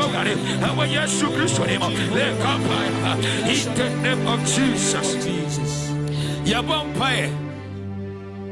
Wogare, our Yesu Christo name, the Kapaya, in the name of Jesus. Yabompae.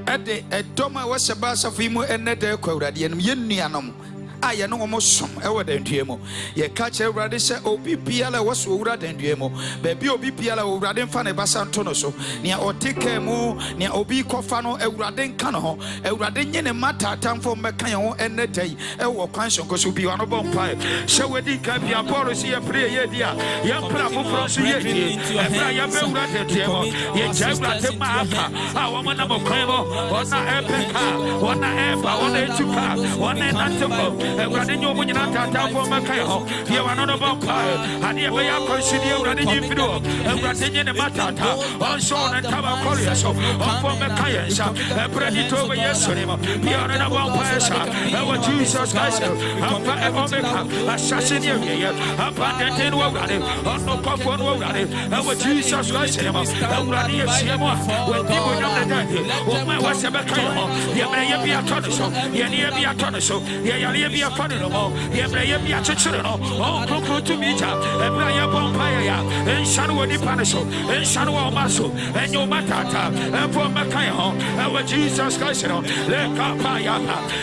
At the Doma was a bass of him and net the Quadian Yenianum. I know almost some ever than Diemo. Ye catch a radish, OBPL was over than Diemo. Baby OBPL over Raden Fan Basantonoso, near Otikemo, near Obi Cofano, a Raden Cano, a Raden Mata, time for Macayo and the day, a walk conscious because you be on a bonfire. So we did can be a policy a prayer, dear. Young Pramu from Sieti, and Brian Belgrade Diemo, yet Jabra Maka, our woman of Cremo, one Epica, one Epa, one Etuka, one Enatabo. Radinho Munata for Macayo, you are not a vampire, and you may consider Radin Fido, and Radin Matata, on Sean and Tabacoria, so on for Macayas, and Predito yesterday, you are not a vampire, our Jesus Christ, Omega, Assassinate, Abandoned Wogani, on no Coffin Wogani, our Jesus Christ, and Radia Siamo, when people know the daddy, oh my was a Macayo, you may be a tornado, you may be a tornado, you be a funny no more. Ye may be a children, oh, Coco to meet her, and Brian Pompaya, and Shanu di Panaso, and Shanu Maso, and your Matata, and for Macayo, our Jesus Christ, let Capaya,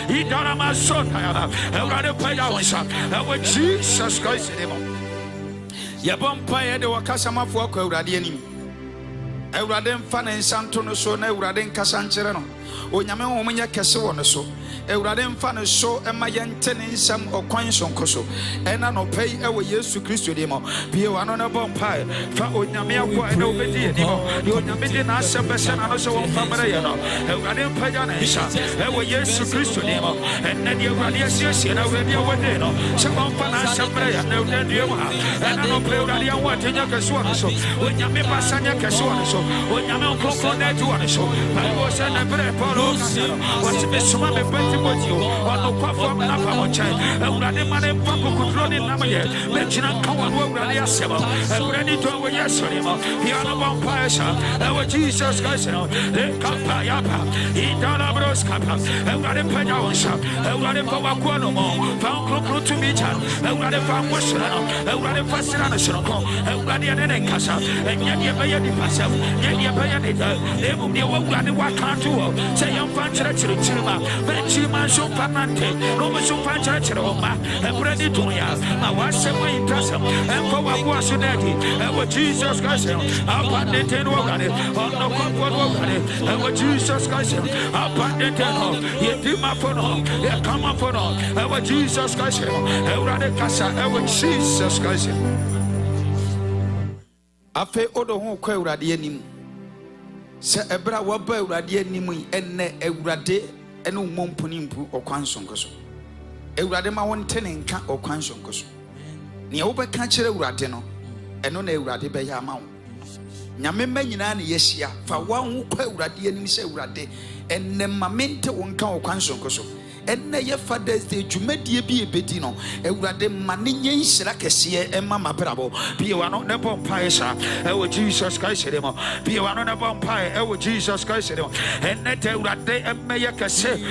he done a son, and rather pay our son, our Jesus Christ. Yabompire, the Wakasama for Radianim. I rather fan and Santono, so no Raden Casancherano, or Yaman Omania Casso, so. Euraden fan so and my antenna some or coins on Coso, and I no pay our years to Christo demo. Be one on a bonfire, for Oyamia, and obey demo. You Yamidin as a person and also on Famariano, Euraden Payanesa, our years to Christo demo, and then you radius, and already over there. Some on Panasa Prayer, no Dema, and I don't play Radia Watanya Caswana, so when Yamipa Sanya Caswana, so when Yaman Coco Netuan, so I was an Ebre Polo, what's the best one? You on the platform and up our child, and Radimman and Paco controlling Namaya, mentioning Cowan Wogan Yasema, and ready to our yesterday, Piano Vampire, our Jesus Christ, the Kapayapa, Idalabros Kappa, and Radim Payawasha, and Radim Pawaquano, found Cloco to meet her, and Radim Fan Western, and Radim Fascination, and Radian and Casa, and Yadia Bayani Passa, Yadia Bayanita, they will be a Wogan Wakantu, say I'm Fancher Chima, Manso Panante, Romaso Panchachoma, and Brady Toya, my was away in Tassam, and for what was daddy, and what Jesus Christ, upon the 10 Wogani, on the comfort Wogani, and what Jesus Christ, upon the 10, yet do my phone, yet come up for all, and what Jesus Christ, and Radicasa, and what Jesus Christ. I feel all the whole crowd at the enemy. Sir Ebra Wabba Radianimi, and Ebrade. And no Mompunimpu or Quanson Coso. Euradema one tenning cat or Quanson Coso. Nioba catcher Euradeno, and on Euradebaya Mount. Yamemanian, yes, ya, for one who quite Radian say Rade, and then Mamenta won't count Quanson Coso. And your father's day, you may be a bedino, Eurade Manian Seracasia and Mamma Bravo, be one on the vampire, our Jesus Christ, be one on a vampire, our Jesus Christ, and let Eurade and Mayaka say,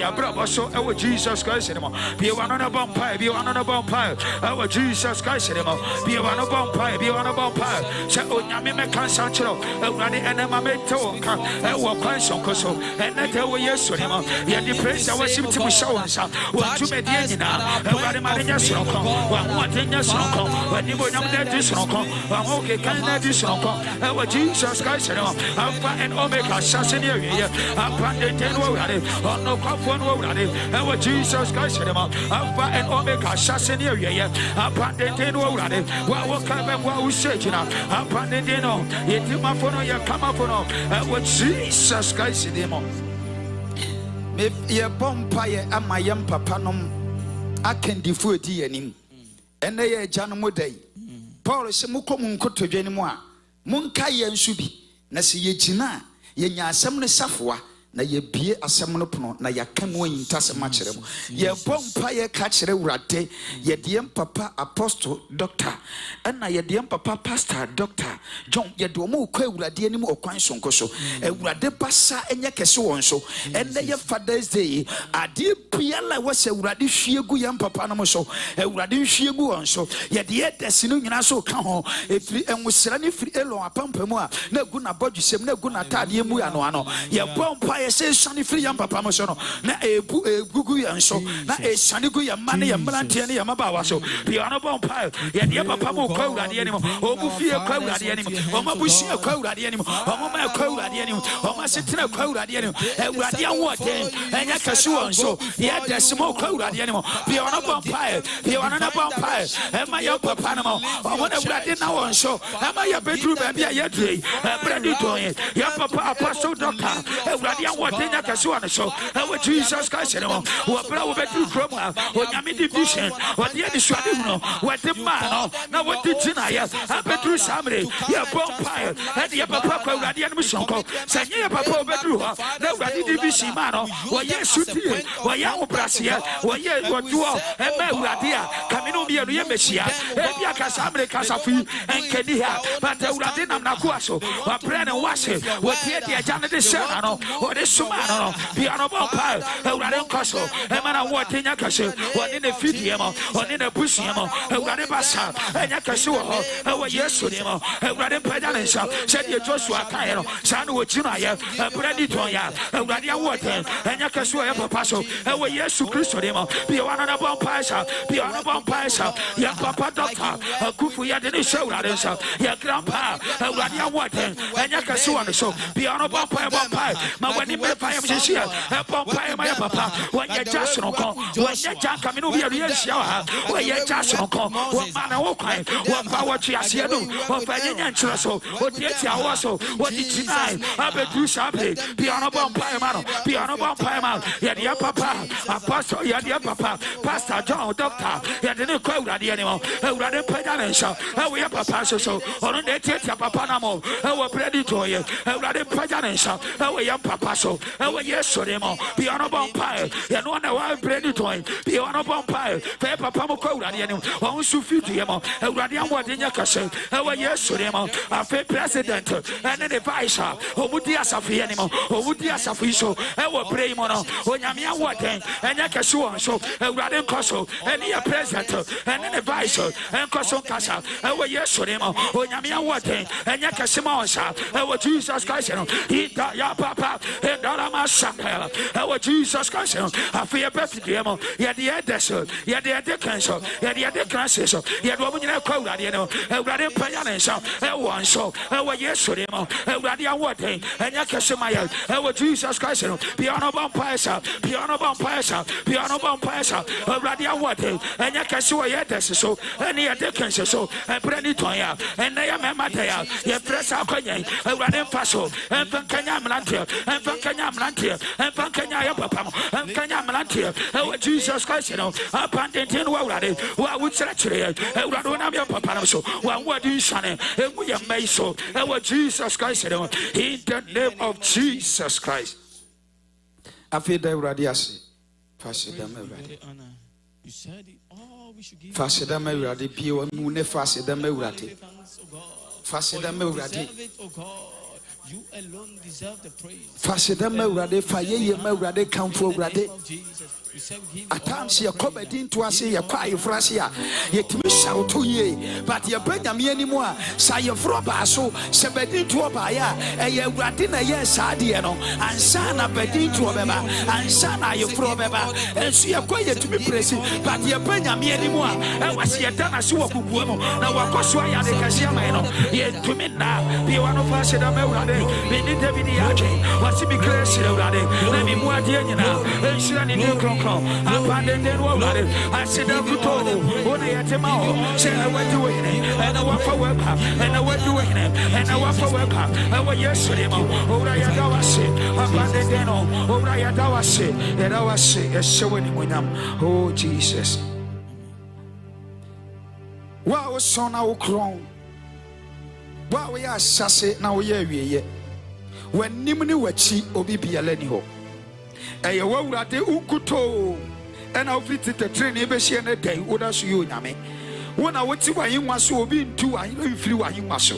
our bravo, so our Jesus Christ, be one on a vampire, be one on a vampire, our Jesus Christ, be one of vampire, be one of vampire, so Yamima Cansantro, Eurade and Mameto, our Quanson Coso, and let our yes, yet the praise our symptom. Show us what to make the Marina Sronco, what in your Sronco, when you were not this Sronco, okay, can I do Sronco, our Jesus Christ, Alpha and Omega, Sassinary, upon the 10 Wogani, on no Coffin Wogani, our Jesus Christ, Alpha and Omega, Sassinary, upon the 10 Wogani, what will come and what we say, upon the dinner, yet you my phone, you come up on our Jesus Christ, if ye bompire and my young papanum, I can defer to him. And they are Janamo Day. Paul is a mukomun koto anymore. Munkai and Subi, Nasi Yejina, Yenya Samne Safwa, na ye bie asem no pono na yaka no yintasem a kire mo ye bompa ye ka kire wurade ye diem papa apostle doctor na ye diem papa pastor doctor John ye do mo kwa wurade anim okwan sonko so wurade basa enye kese won so enne ye Father's Day ade bia la wase wurade hwiegu ye papa no so wurade hwiegu won so ye de desi no nyina so ka ho efiri enwosira ne firi elo apampamu a na gu na bodwusem na gu na tade mu ya no ano ye bompa ye se shani free yam papa mo so no na gugu yan so na shani gu ya mane ya mlantie ne ya mabawa so bi ono bompa ye de papa mo kwa urade anim o mu fie kwa urade anim o ma bushi kwa urade anim o mo ma kwa urade anim o ma setina kwa urade anim urade anwote enya kasu won so ye desimo kwa urade anim bi ono bompa bi ono na bompa e ma ya papa no o mo na urade na won so e ma ya bedru ba bia ye dre bredi to ya papa apostle doctor urade anwote nya kasu won so e Jesus Christ no wo bra wo bedru krom a o nyame division o de ni swade hu no wo de ma no na wo de tina ya bedru samre ya bompa e de papa kwa urade anim sonko sanye ya papa o bedru ha na urade division ma no wo yesu tie wo ya wo brasia wo ye wo duo e ma urade a kamino bi enu ye mesia e bia ka samre ka safi enkedi ha but urade nam na ko aso wa pre ne wase wo tie de agya ne de shema no wo de suma no bi ano bompa urade nkoso e ma na wo tenya kase wo ne fidie mo wo ne busia mo urade basa enya kase wo ho e wo yesu ne mo urade pada ne sha se de Joshua kan no sa no wo china ye bredi ton ya urade awo ten enya kase wo ye papa so e wo yesu Kristo ne mo bi wana na bompa sha bi wana bompa sha ya papa doctor kufu ya de ne sha urade sha ya grandpa urade awo ten enya kase wo ne so bi wana bompa ma wani me pa yam she bompa ma ya papa when you just no come when you just come in over here shower when you just no come what man wo kwan what power chi asie do what fa nya nchira so what tie ti awo so what di tonight abedu shape piano bompa ma no piano bompa ma ya dia papa apostle ya dia papa pastor John doctor ya de ne kwa urade ani mo urade peda ne sha we ya papa so ono de tie ti papa na mo we predi to ye urade peda ne sha we ya papa so we yeso de mo piano bompa ya no na wa bredi to piano bompa fe papa mo kwa urade ani won su fitu ye mo urade amode nya kase we yeso de mo afe president and the vice omudi asafi ani mo omudi asafi so we pray mo no onyame awode enya kase won so urade nkoso any president and the vice nkoso kasa we yeso de mo onyame awode enya kase mo sha we Jesus Christ no ita ya papa e dara ma shakela we Jesus Christ no afi e birthday mo ya de edeso ya de cancer ya de cancer so ya do mo nyina kwa urade no urade panya ne sha won so we yeso de mo urade awode enya kase ma ya we Jesus Christ no piano bompa sha piano bompa sha piano bompa sha urade awode enya kase we edeso so any ya de cancer so brani ton ya and ya mema de ya ye pressa kwanya urade faso en kanya mlantia en kanya mlantia en kanya ya papa en kanya mlantia we Jesus Christ no abandoned wa urade wa wuchire urade na ya papa no so wa wadi shane emu ya maiso we Jesus Christ no in the name of Jesus Christ afida urade ase fasida me urade you said all we should give fasida me urade pie mu ne fasida me urade fasida me urade you alone deserve the praise. Fasida me urade faye me urade kamfo urade. At times you come into us here, quiet frasia, yet me shout to ye, but you bring me anymore. Say your froba so, 17 to a buyer, and you ratina yes, Adiano, and Sana bedin to a beba, and Sana your frobeba, and she are quiet to be praising, but you bring me anymore. I was here done as you walk with woman. Now I was why I think yet to me now, be one of us in a melody, we need to be the agent, what's to be crazy already, let me more dear now, and she and you. Abandoned world. I said, I'm good. Only at him out. Say, I went to it, and I want for work, and I went to it, and I want for work. I was yesterday. Oh, I had our say. Abandoned. Oh, I had our say. And I was say, showing with them. Oh, Jesus. Wow, son, our crown. Wow, we are sassy now. Yeah, w'anim ne w'akyi obi biara ni hɔ ɛyɛ w'awurade ukuto ɛna wofiri tete ne bɛhyia ne dan woda so yɛ onyame wo na wote w'ahengua so obi ntu w'ahengua w'ahengua so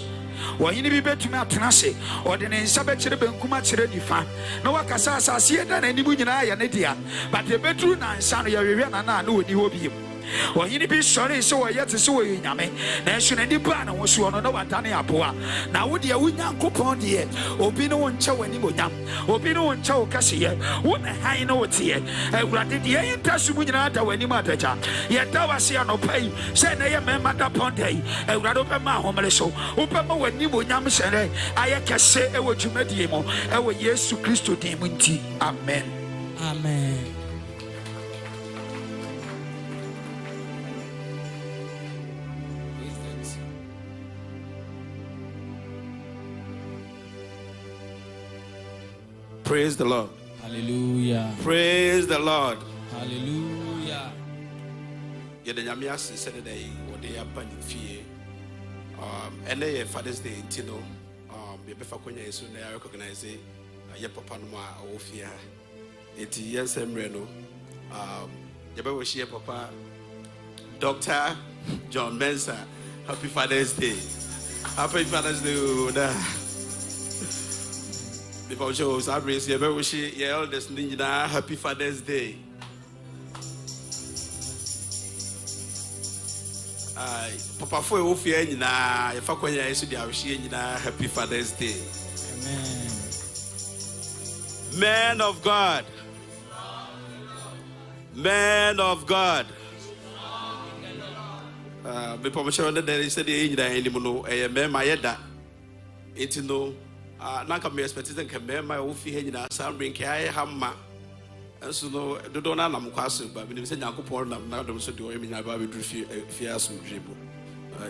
wɔhene bi bɛtumi atena ase ɔde ne nsa bɛkyerɛ benkum akyerɛ nifa na wakasa asase ɛda n'anim nyinaa yɛ ne dea but ɛbɛduru nansa no yɛhwehwɛ nana a na ɔni hɔ biem wɔhene bi sɔre sɛ wɔyɛ te sɛ wɔyɛ nyame nanso n'ani baa ne ho soɔ no na wadane aboa na wo deɛ wo Nyankopɔn deɛ obi ne wo nkyɛ w'animonyam obi ne wo nkyɛ wo kɛseyɛ wo ne han ne wo teɛ awurade deɛ yɛnta so mu nyinaa da w'anim adagya yɛda wase anɔpa yi sɛ na yɛ mmarima da pɔnda yi awurade wobɛma ahomere so wobɛma w'animonyam sɛnɛ ayɛ kɛse ɛwɔ dwumadie mu ɛwɔ Yesu Kristo din mu nti amen. Amen. Praise the Lord. Hallelujah. Praise the Lord. Hallelujah. Yedanyamia said day or they are banning fear. And they Father's Day in Tino. Befakonya is soon I recognize it. Yapapanuma or fear. It's yes, and Reno. Yabawashi Papa. Dr. John Mensa. Happy Father's Day. Happy Father's Day. Before shows, I raise your very your eldest ninja. Happy Father's Day. Papa for Ophia, if I can Happy Father's Day. Amen. Man of God. Man of God. Before show that there is a day in the animal, a man, my yeda. It's no. Nanka me expected can be my ofi henya sam bring kai hamma enso no dodo na nam kwaso ba me say Nyankopon nam na dom so de o me nya ba be dru fi aso dribo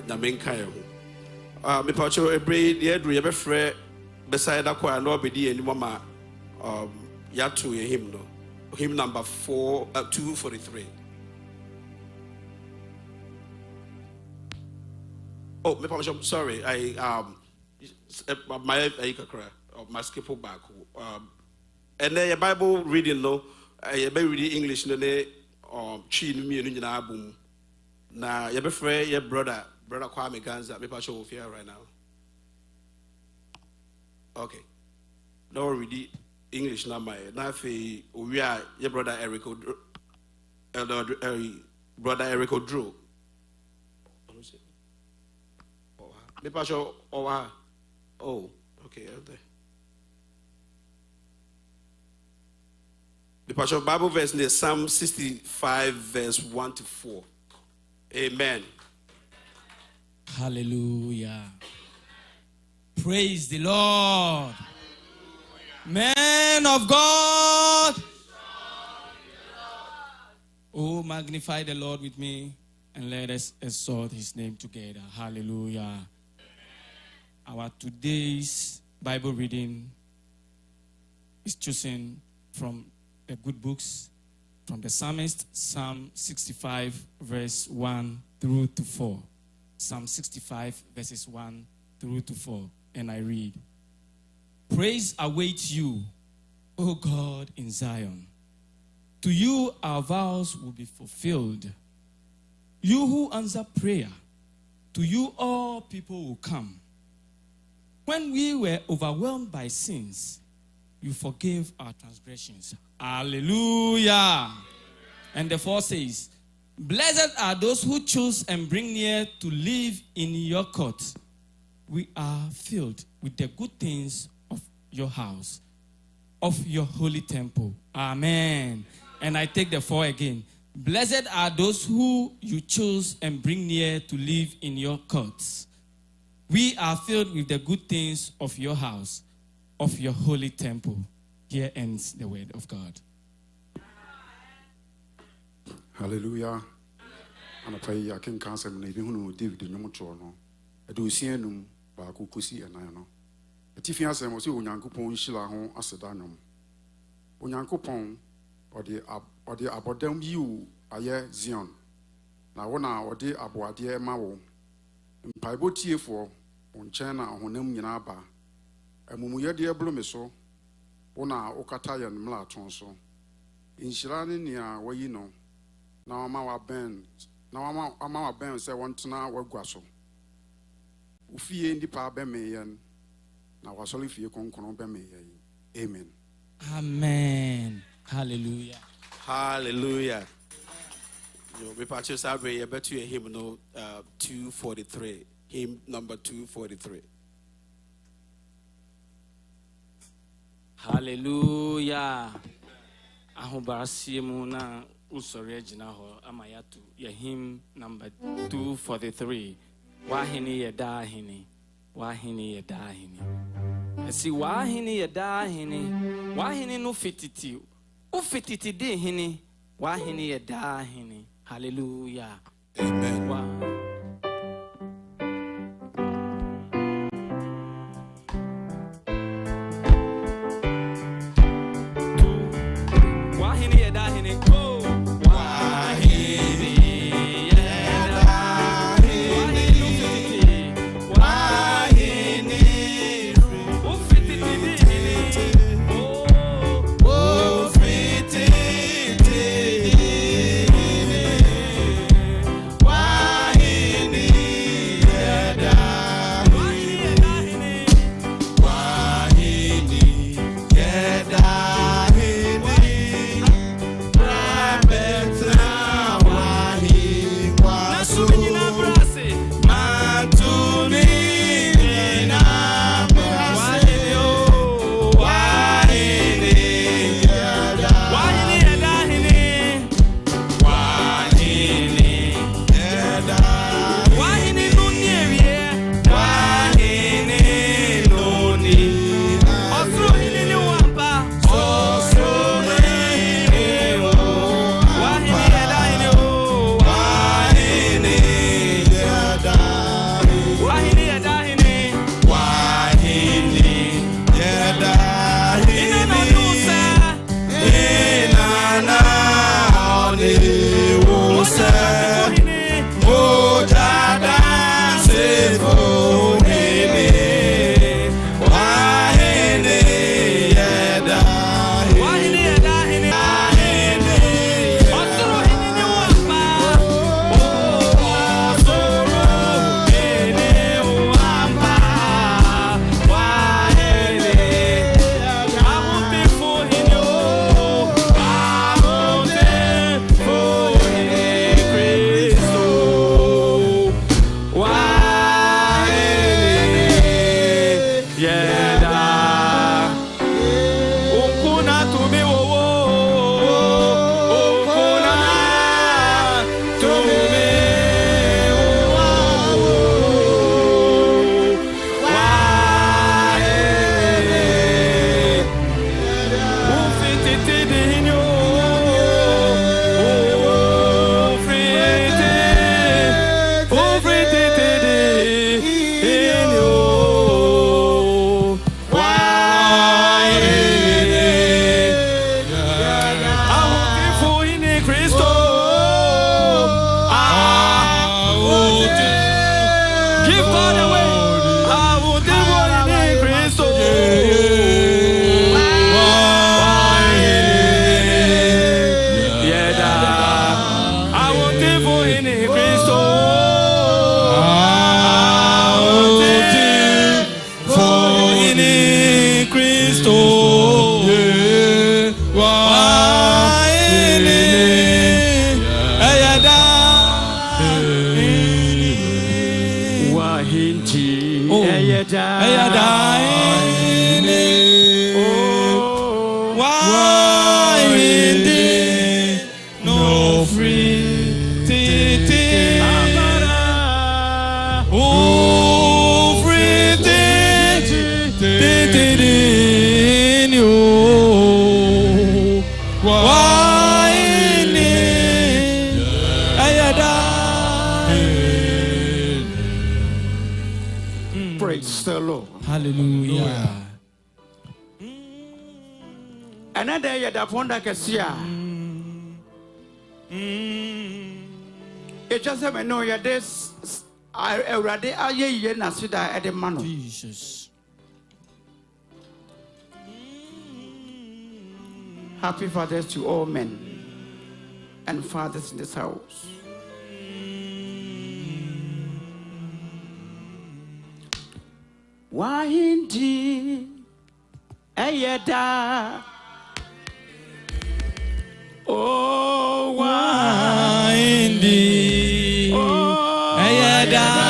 na me nkai ho me pa cho ebre de adru ye be frɛ beside akwa na obedi ani mama ya to ye him no him number 243. Oh me pa cho sorry my skip back. And then your Bible reading, no, you be reading English, no, chin me in your boom. Now, you be afraid your brother Kwame Ganza, me show of here right now. Okay, no, read English number. Now, we are your brother brother Eric Drew. Me show over. Oh, okay, there. The partial Bible verse is Psalm 65, verse 1 to 4. Amen. Hallelujah. Praise the Lord. Man of God. Oh, magnify the Lord with me and let us exalt his name together. Hallelujah. Our today's Bible reading is chosen from the good books, from the psalmist, Psalm 65, verse 1 through to 4. Psalm 65, verses 1 through to 4. And I read, Praise awaits you, O God, in Zion. To you our vows will be fulfilled. You who answer prayer, to you all people will come. When we were overwhelmed by sins, you forgave our transgressions. Hallelujah. And the 4 says, Blessed are those who choose and bring near to live in your court. We are filled with the good things of your house, of your holy temple. Amen. And I take the 4 again. Blessed are those who you choose and bring near to live in your courts. We are filled with the good things of your house, of your holy temple. Here ends the word of God. Hallelujah. And I pray I can cancel me. David Nomotrono. I do see him by Kukusi and I know. The Tifias was you, Yankupon Shilahon Asedanum. Onyankopon or the Abodem you, Aye Zion. Now, one hour, the Aboadia Mao. Mpaebo tie for onkyɛn na ahonem nyinaa ba amumuyɛdeɛ blo me so wo na wokata yɛn mmarato so nhyira ne nea wayi no na wama wabɛn sɛ wɔntena wagua so wofie nnipa bɛme yɛn na wasɔre fie kronkron bɛme yɛn amen. Amen. Hallelujah. Hallelujah. We purchase our prayer, but you hymn no 243. Hymn number 243. Hallelujah. Ahobarasiemu na usori agina ho amayatu ya hymn number 243. Wahini yedahini. Wahini yedahini. Esi wahini yedahini. Wahini no fititi. Ufititi de hini. Wahini yedahini. Hallelujah. Amen. Wow. Wahini yedahini. Oh. Wahini yedahini. Wahini ufititi. Wahini ufititi de hini. Oh. Praise the Lord. Hallelujah. Another Yadaponda Cassia. It just have no ya this. I already are ye Nasida at the man. Jesus. Happy Fathers to all men and fathers in this house. Why indeed, ayada. Oh, why indeed, ayada.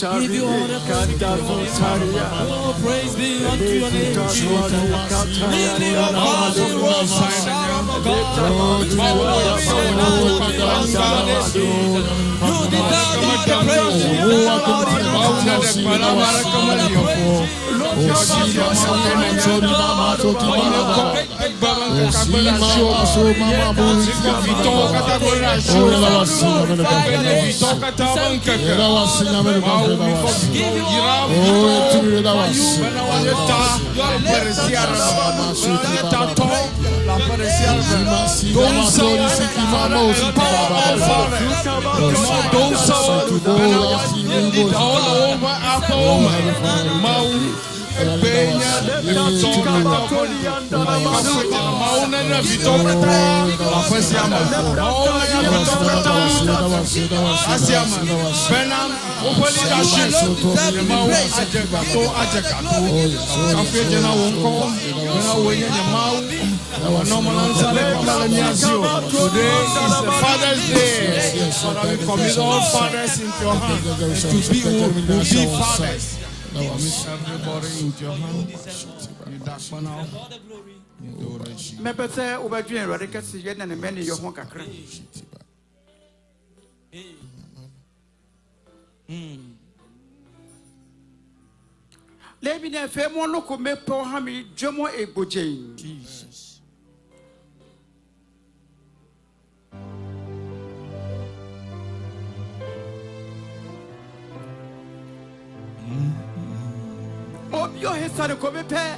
Give you all the praise be unto your name. Today is the Father's Day. Father, we commit all fathers into your hands. To be fathers. Everybody into your hands. Remember, say, over doing Radicus, yet and many your home kakra. Let me know if I'm one who may pour Hammy Jomo Ebojain. Jesus. Oh, your head son of Comepe.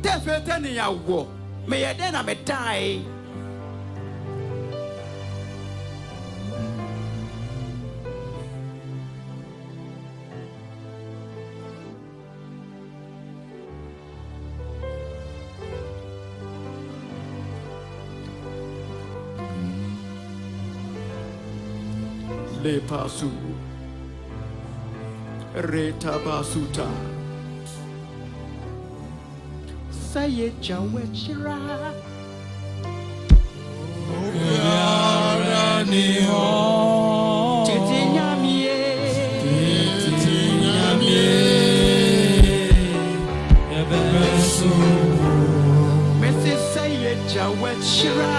Definitely, I will. May I then I may die. Le pasu reta basuta saye jawe chira titi nyamie ebesu mesi saye jawe chira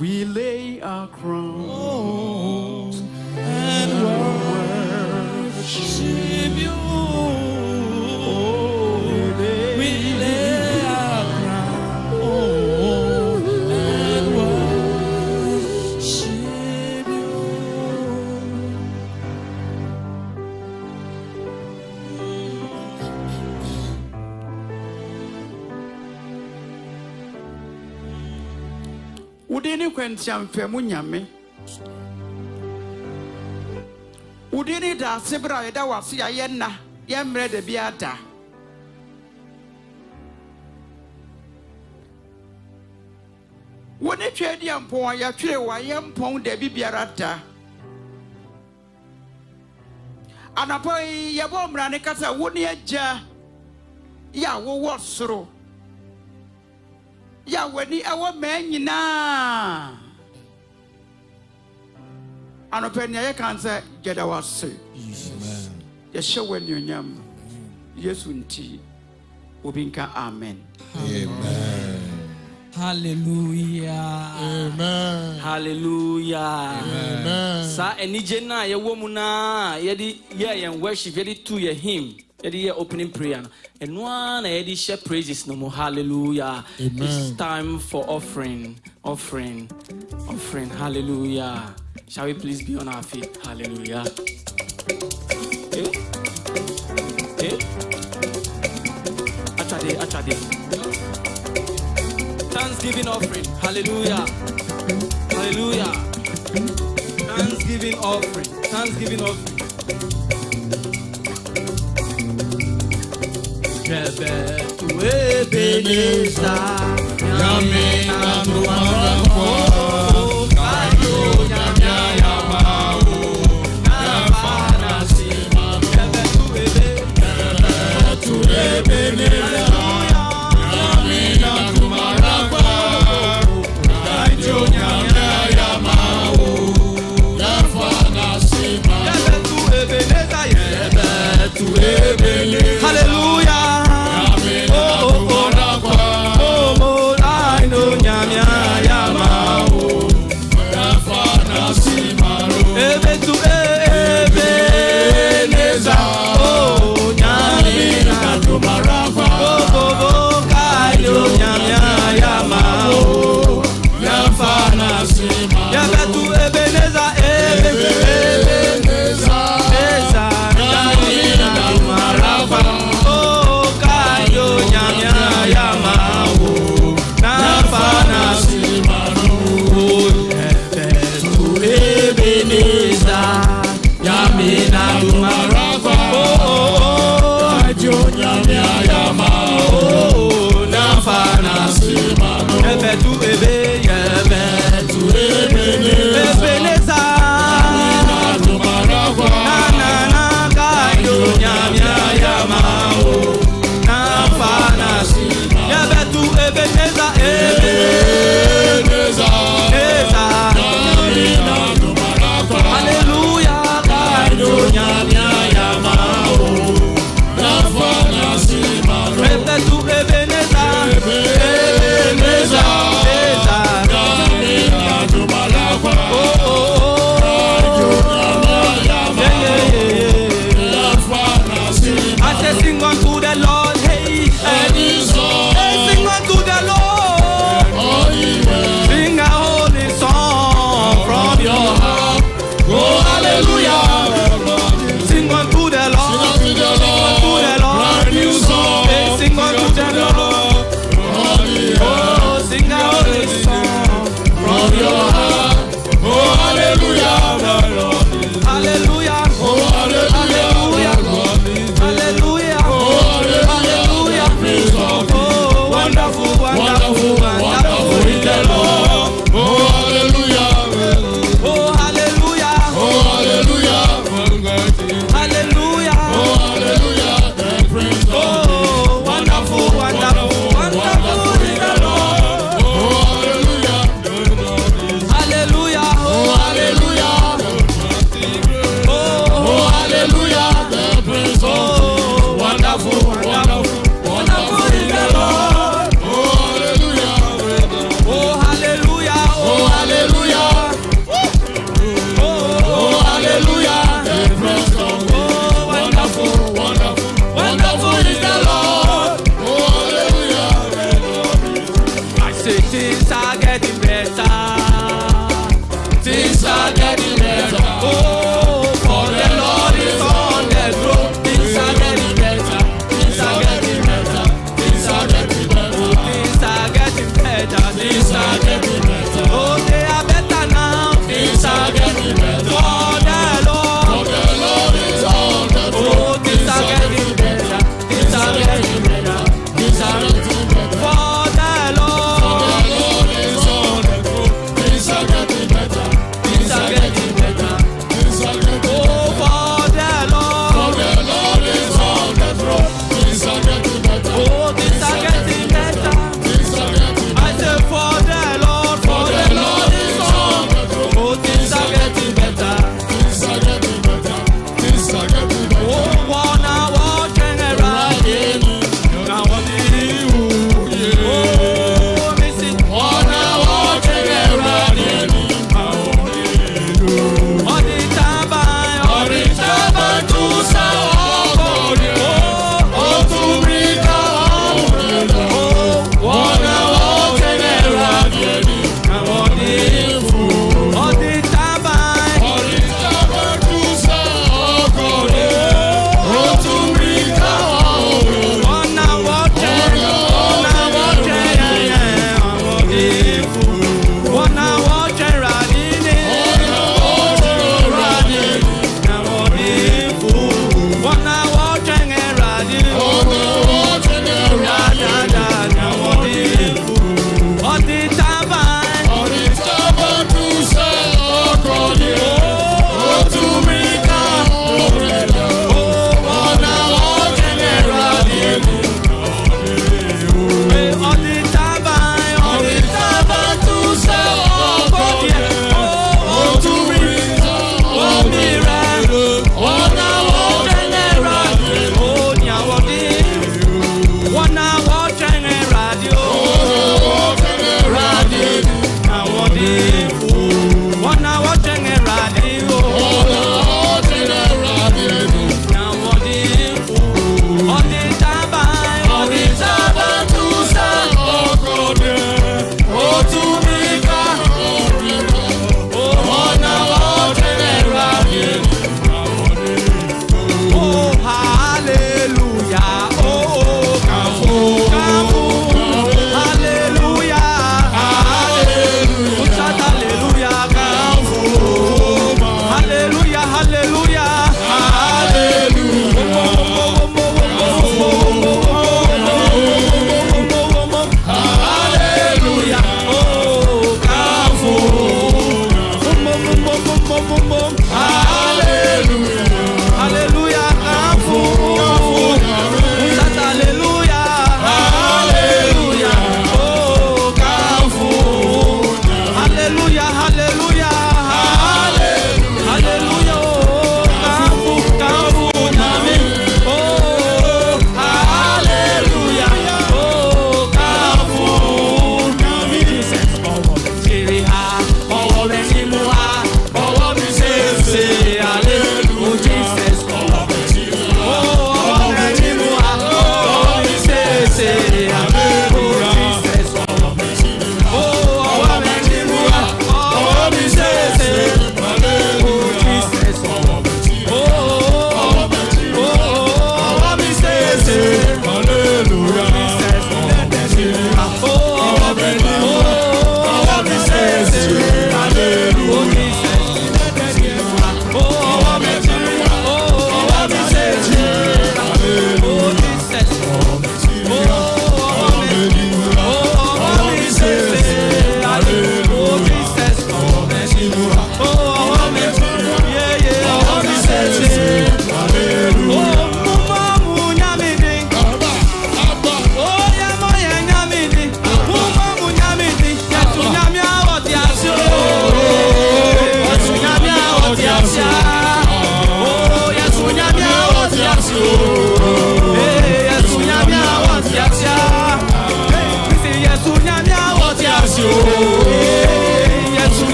We lay our crowns and worship you. We lay our crowns and worship you. Udini kwentia mfemu nyame. Udini da sebra yeda wasi ya yenna yemre de biada. Woni twedi ampon ya twere wa yempon de bibiara da. Anapo yebo mra ne kasa woni agya ya wo soro. Ya wani awo menyina anopenya ye kanse geda wase amen ye shewani onyam Yesu nti obinka amen Amen. Hallelujah. Amen. Hallelujah. Amen. Sa enije na ye wo mu na ye di ye worship ye di to ye hymn ye di opening prayer and one ye di share praises no more. Hallelujah. Amen. It's time for offering. Hallelujah. Shall we please be on our feet? Hallelujah. Achade. Thanksgiving offering. Hallelujah. Thanksgiving offering.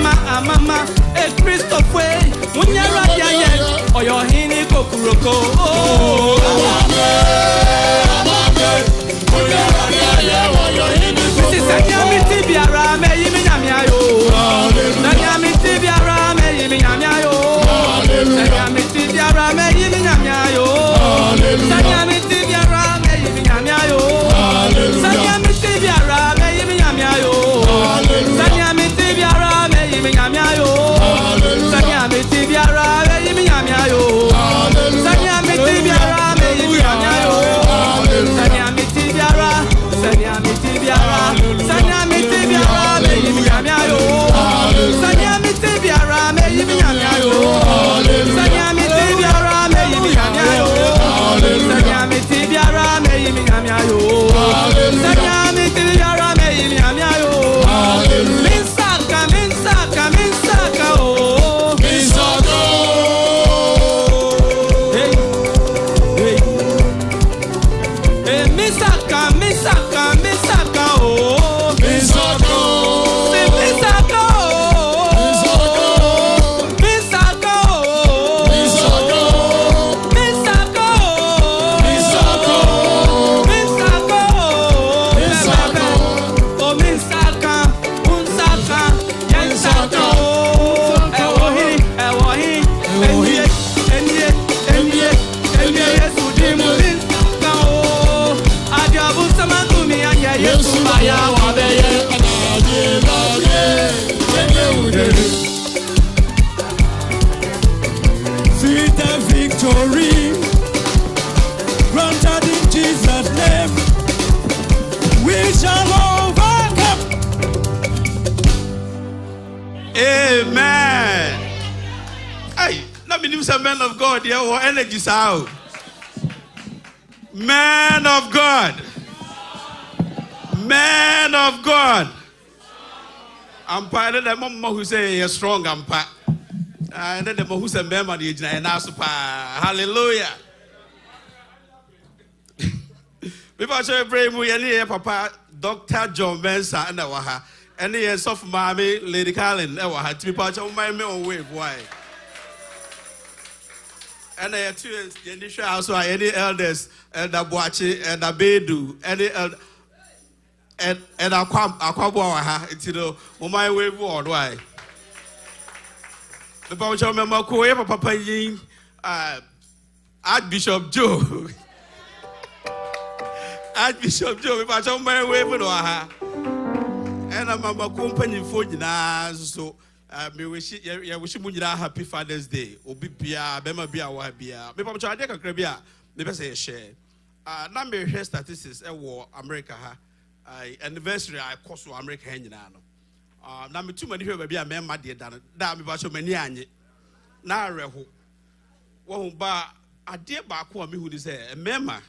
mama, a Christopher, when you're right, or your hini kokuroko. This is a Yamiti Biara, may you mean Yamiayo. Yamiti Biara, may you mean Yamiayo. Yamiti Biara, may you mean Yamiayo. Yamiti Biara, may you mean Yamiayo. Yamiti Biara, may you mean Yamiayo. Yamiti Biara, may you mean Yamiayo. Yamiti Biara, may you mean Yamiayo. Yamiti Biara, may you mean Yamiayo. Yamiti Biara, Sanyamiti Biara, Sanyamiti Biara, may you mean Yamiayo. Sanyamiti Biara, may you mean Yamiayo. Sanyamiti Biara, may you mean Yamiayo. Sanyamiti Biara, may you mean Yamiayo. Sanyamiti Biara, may you mean Yamiayo. Minsaka, Minsaka, Minsaka, oh. Minsaka. Hey, hey. Hey, Minsaka, Minsaka, Minsaka, oh. Minsaka. Say Minsaka, oh. Minsaka, oh. Minsaka. Minsaka, oh. Minsaka. Minsaka, oh. Minsaka. Oh, Minsaka, Unsaka, Yansaka, oh. Ewohi, Ewohi, Enye, Yesu dimu Minsaka, oh. Adiabu samantumi anya Yesu baya wabeye. Sweet and victory granted in Jesus' name. We shall overcome. Amen. Hey, let me do some men of God here or energy sound. Man of God. Man of God. I'm part of the mama who say you're strong, I'm part. And then the mama who say, Member, the and super. Hallelujah. People show you brave me, and Papa, Dr. John Benson, and Waha, and the soft mommy, Lady Carlin, and Waha, to be part of my own wave. Why? And I had two initial house, any elders, and a Boachi, and a Bedu, any elder. And I come into the my way forward. Why? The Papa Member Koya Papa Ying, Archbishop Joe. Archbishop Joe, if I told my way for and I'm a company for you so me wish you happy Father's Day. Obi Pia, Bema Bia, Wabia. Me Papa Chadeka Crabia, never say a share. Number of statistics at war, America. Anniversary I cost to America Henano. Number 2 many here be a man, my dear Dana, damn about so many annie. Now, Reho. Well, ba a dear Baku, me who is a member,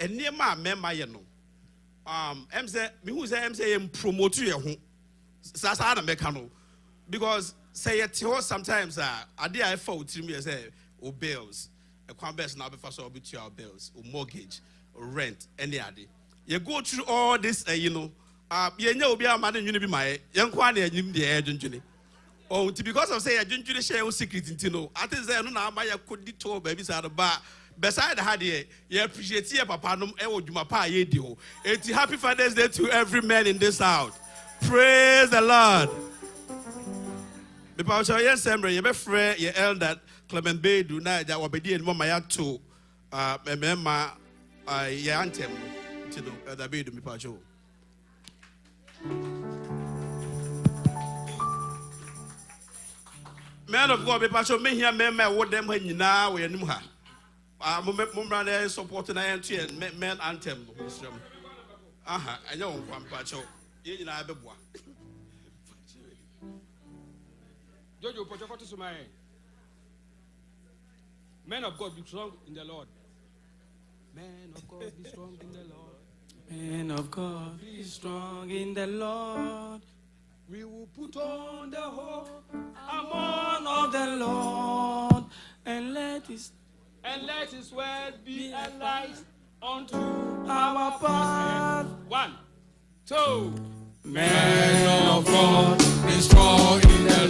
and near my member, you know. MC, me who's MC promote your home. Sasana Mecano. Because say it sometimes, I did I fault to me as a bills. A converse now before so with your bills, or mortgage, or rent, any other. You go through all this, you know, you know, be a man and you be my young one and you the agent. Oh, because of say, I didn't share your secret into no. I think there no, my could be told babies at the bar. Beside the idea, you appreciate your papa, no, you my pa, ye do. It's happy Father's Day to every man in this house. Praise the Lord. The power of your assembly, your friend, your elder, Clement Bay, do not that will be doing one my two, remember, your anthem. The baby me pacho. Man of God, me pacho me here me what them when you now we know her. Mumbrane supporting and men anthem. Aha, I know one pacho. You know I be boy. Jojo Pochokoto Sumai. Men of God, be strong in the Lord. Men of God, be strong in the Lord. Men of God, be strong in the Lord. We will put on the whole Armor of the Lord, and let His word be a light unto our path. 1, 2. Men of God, be strong in the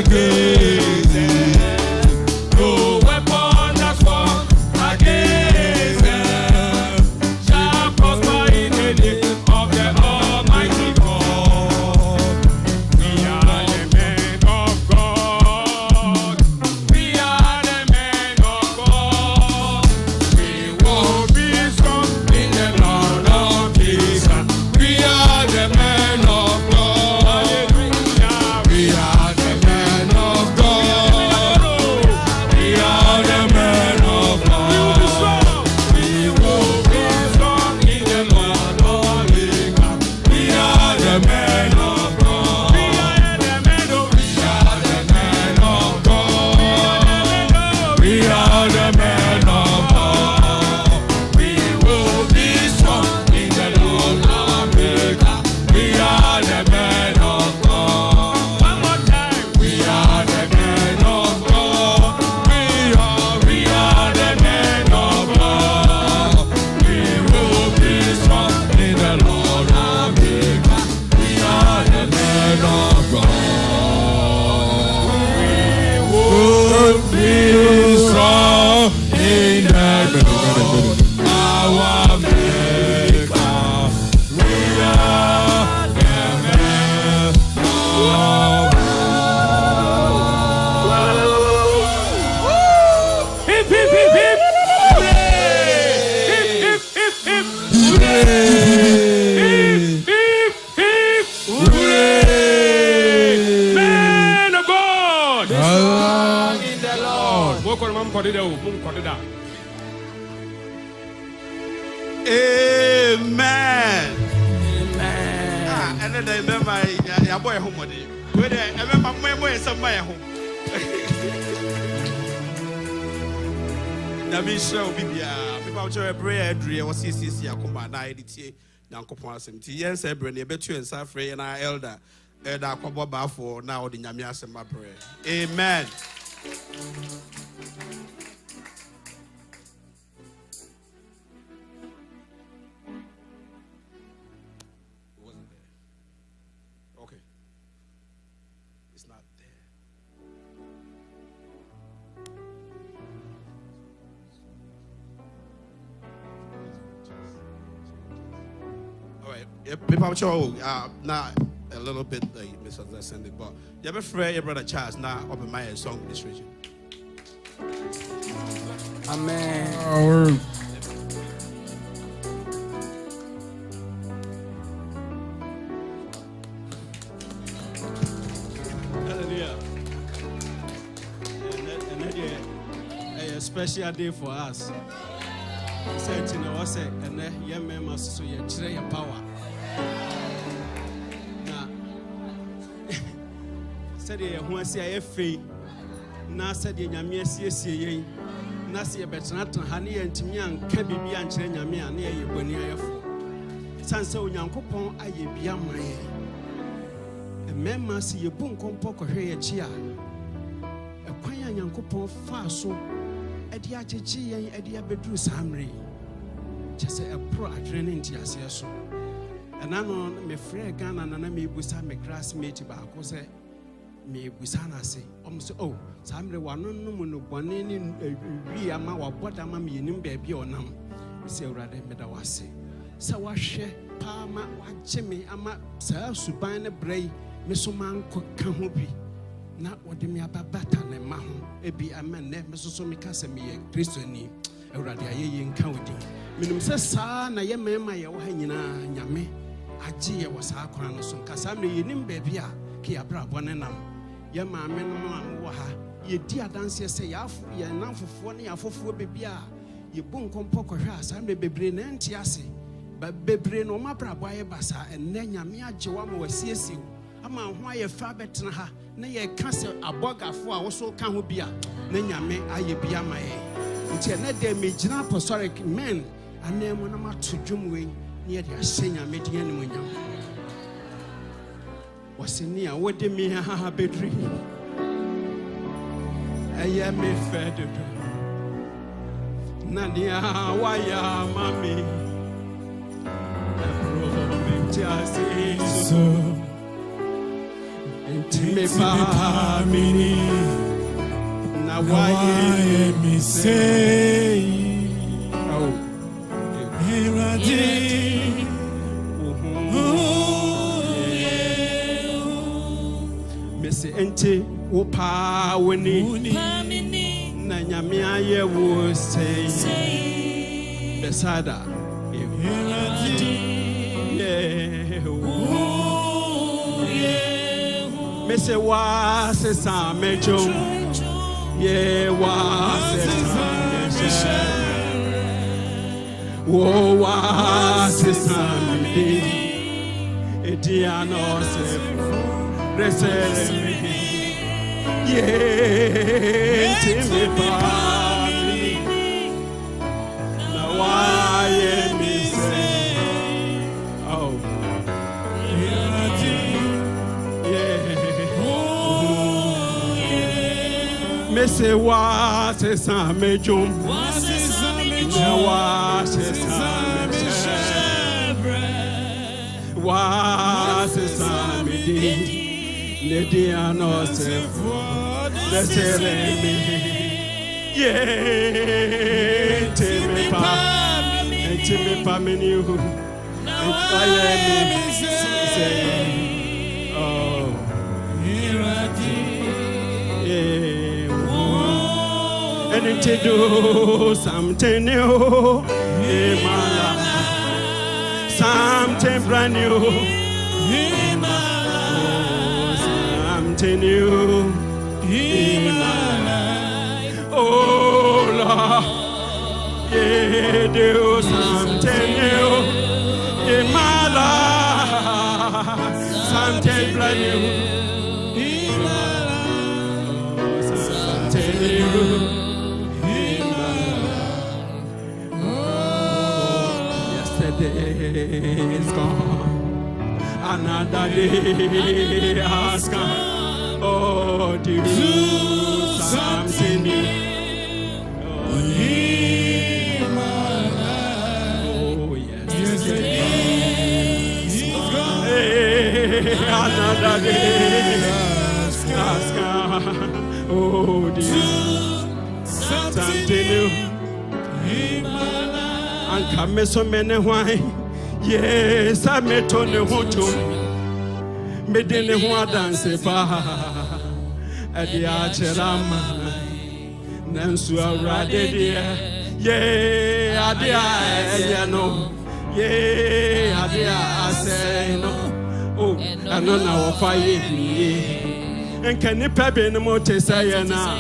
against them. No weapon that's formed against them shall prosper in the name of the Almighty God. We are the men of God. We are the men of God. We will be strong in the Lord of Jesus. We are the men of God. Hallelujah. We are the men of God. We are the men of God. We will be strong in the Lord of Jesus. We are the men of God. We are the men of God. We are the men of God. We will be strong in the Lord of Jesus. We are the men of God. One more time. We are the men of God. We are the men of God. We will be strong in the Lord of Jesus. We are the men of God. We will be strong in the Lord, our Maker. We are the men of God. Hip, hip, hip, hip. Hip, hip, hip, hip. Hip, hip, hip. Hooray. Men of God. In the Lord. Walk on mum kodida o, mum kodida. Amen. And then I remember your boy home. Where I remember my boy somewhere home. That means show Bibia. People out there prayer dream was CCC. I come by night. It's now compassion. Yes, I bring you better and suffering and our elder. Elder Koboba for now the Nyamias and my prayer. Amen. People now a little bit misunderstanding, but you ever afraid your brother Charles now open my song ministration. Amen. Hallelujah. And a special day for us. Said, you know, I said, and then your members, so you try your power. Said, who I say, I feel. Now said, Yamia, see, Nasi Betranat, Honey, and Timian, Kabi, and Chenya, near you when you are. Sanso Yankopon, I be a my. A member see a boom compok or hair chia. A quaya Yankopon far so. Edia chichi and Edia bedru samri. Just a pro adrenaline to yourself. And I know me free gun and I may busa me classmate back. Say, me busana say, almost oh, Samre one no one in we ama or what am I meaning baby or nam. Say rather medawase. So what share Palma, what Jimmy, ama Sir Subana Bray, Missuman Kokamubi. Na wode me ababata na ma ho ebi amane mesoso me kasa me ye kristoni awurade ayeyi nka wodi menim se saa na ye mema ye wo ha nyina nyame agye ye wo saa kwan no so kasa me ye nim ba bia ke abrabo ne nam ye ma me no am wo ha ye di adanse se ye afu ye namfofo ne afofo be bia ye bu nkompo kohwa asa me bebre na nti ase ba bebre no ma brabo aye basa enne nyame agye wa ma wasiesie ama ho aye fa betena ha na ye ka se abogafo a wo so ka ho bia na nyame aye bia ma ye nti na de me gina apostolic men anemu na mato dwom we na ye de ahye nyame de anim nyam waseni a wode me ha bedri aye me fed na dia wa ya mami me pa mini na why me say oh me say ente wo pa woni na nyame aye wo say besada me say wa se sa mejo ye wa se sa mejo wo wa se sa me ediano se resere me ye ti me pa na wa ye me say oh me say wa se sa mejo wa se sa mejo wa se sa wa se sa me lady ano se the seremi ye te me pa me ni hu aye me say oh and to do something new in my life, something brand new in my life, something new in my life. Oh Lord, yeah, do something new in my life, something brand new in my life, something new. Is gone, another day has come. Oh, do something new. Oh, in my life. Oh, yes. Yesterday is gone. Hey, another day has come. Oh, do something new. In my life. Anka me so mene hwan yes I me to ne hoto me de ne ho adanse pa e de a cherama nansu awrade de ye ade a no ye ade a say no oh ano na wo fa ye bi enka ni pa be no mo te say na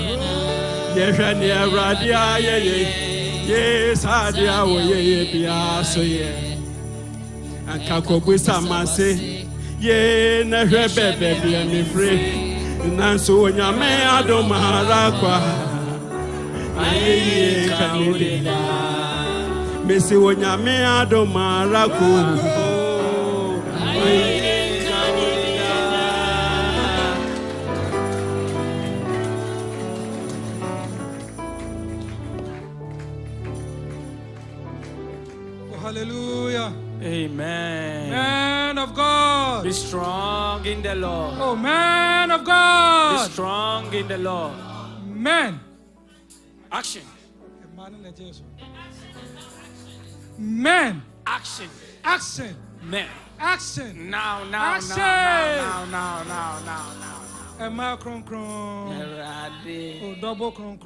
ye hwa ne awrade a ye yes, I dear, ye be so ye. And Kakobisa Mase, ye, never baby, and me free. Nanso, when your man, I don't marakwa. I can't Missy, when your man, I don't maraku. Hallelujah. Amen. Man of God. Be strong in the Lord. Oh, man of God. Be strong in the Lord. Man. Action. Man. Action. Action. Man. Action. Now. Action. Now. Emma kron. Merade. Oh, double kron.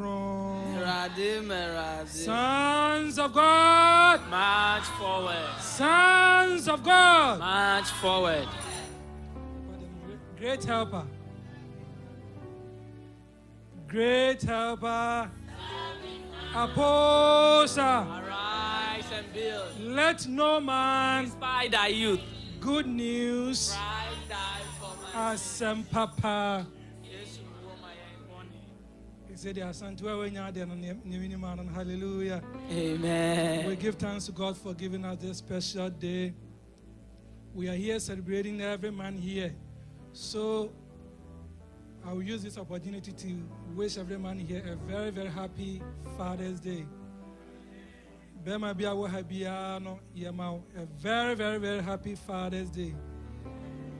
Merade. Sons of God. March forward. Sons of God. March forward. Great helper. Great helper. Apostle. Arise and build. Let no man inspire thy youth. Good news. Christ died for my Asem Papa. Yes, He said, hallelujah. Amen. We give thanks to God for giving us this special day. We are here celebrating every man here. So I will use this opportunity to wish every man here a very, very happy Father's Day. A very, very, very happy Father's Day.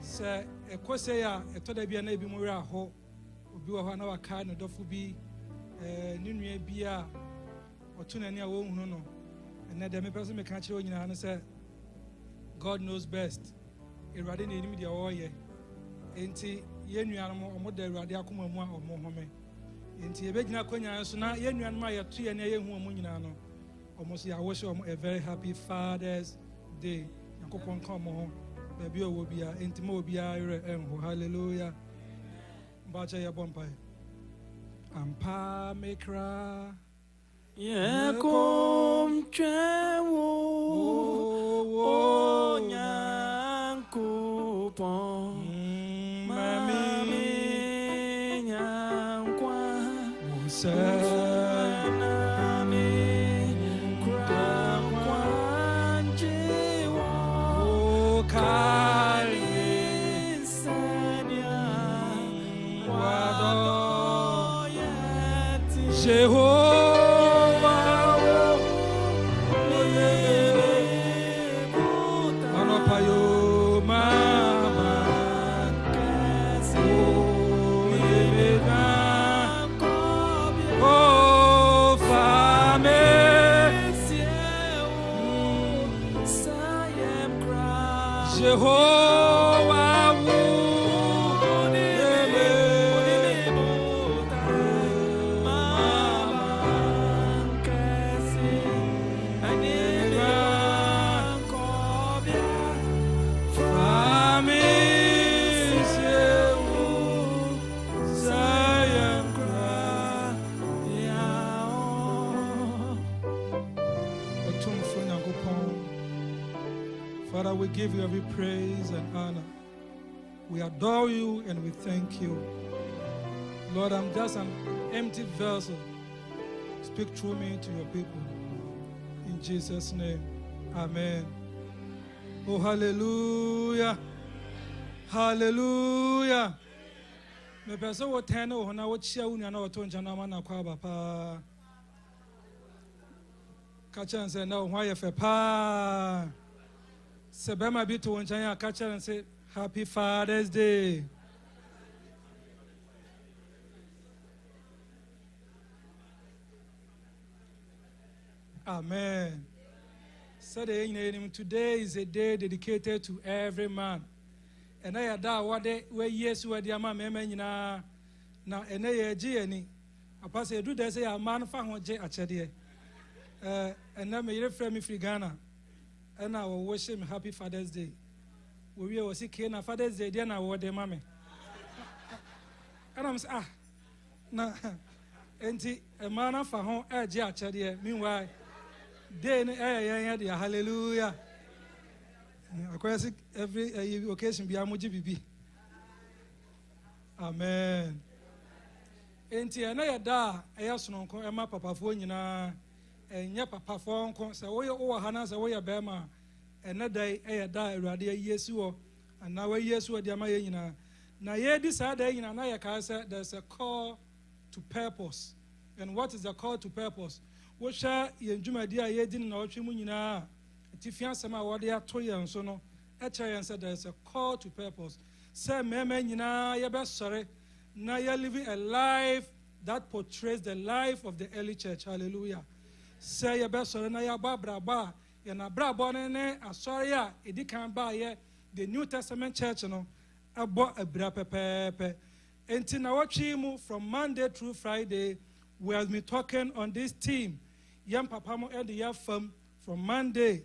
So ekose ya etoda bia na ebi mo wera ho obi wo ho na waka no dofo bi ni nua bia otuna ni a wo hunu no ene de me person me ka kire onyina no say God knows best. Erade na enim de wo ye enti ye nua no mo da erade akoma mu a omo home enti ebegina konya so na ye nua no ma ye to ye na ye hu omo nyina no omo so ya wish omo a very happy Father's Day. Yankopon come on baby o bia enti ma obia ere enho hallelujah mbacha ya bompa ampa mekra Yekom chewo o nyankopon mami nyankwa nami kwa njiwa o kali sanya wado yeti Jehovah Father, we give you every praise and honor. We adore you and we thank you. Lord, I'm just an empty vessel. Speak through me to your people. In Jesus' name, amen. Oh, hallelujah. Hallelujah. Me pesa wo tena wo na wo chia unu na wo to ncha na ma na kwa ba pa. Ka chance na wo hwa ye fe pa. Sebema bi to ncha ya ka chance happy Father's Day. Amen. So today is a day dedicated to every man. And I da what we yes we the man nyina na ene ye gi ani apa se do dey say a man fa ho je achede and na me refer me free Ghana and I will wish him happy Father's Day. We was sick na Father's Day dey na wo dey mame and I'm say na enti a man fa ho je achede meanwhile day ne hallelujah. Every occasion be amuji bibi. Amen. Enti na ya da eya sononko e ma papa fo nyina enya papa fo nko se wo ye wo hana se wo ye be ma ena dai eya da awurade yesu wo ana wa yesu wo dia ma ye nyina na ye di sa da nyina na ya ka se there's a call to purpose. And what is the call to purpose? Wo sha ye ndwumadi a ye di na wo twemu nyina Tifian sama wadi atoye so no said there's a call to purpose. Say meme nyina ye be sorry na ye living a life that portrays the life of the early church. Hallelujah. Say ye be sorry na ya ba ye na brabo ne asori a edi kan ba ye the New Testament church no abo abra pepepe. Enti na watchi mu from Monday through Friday we have been talking on this theme. Yam papa mo end the from Monday.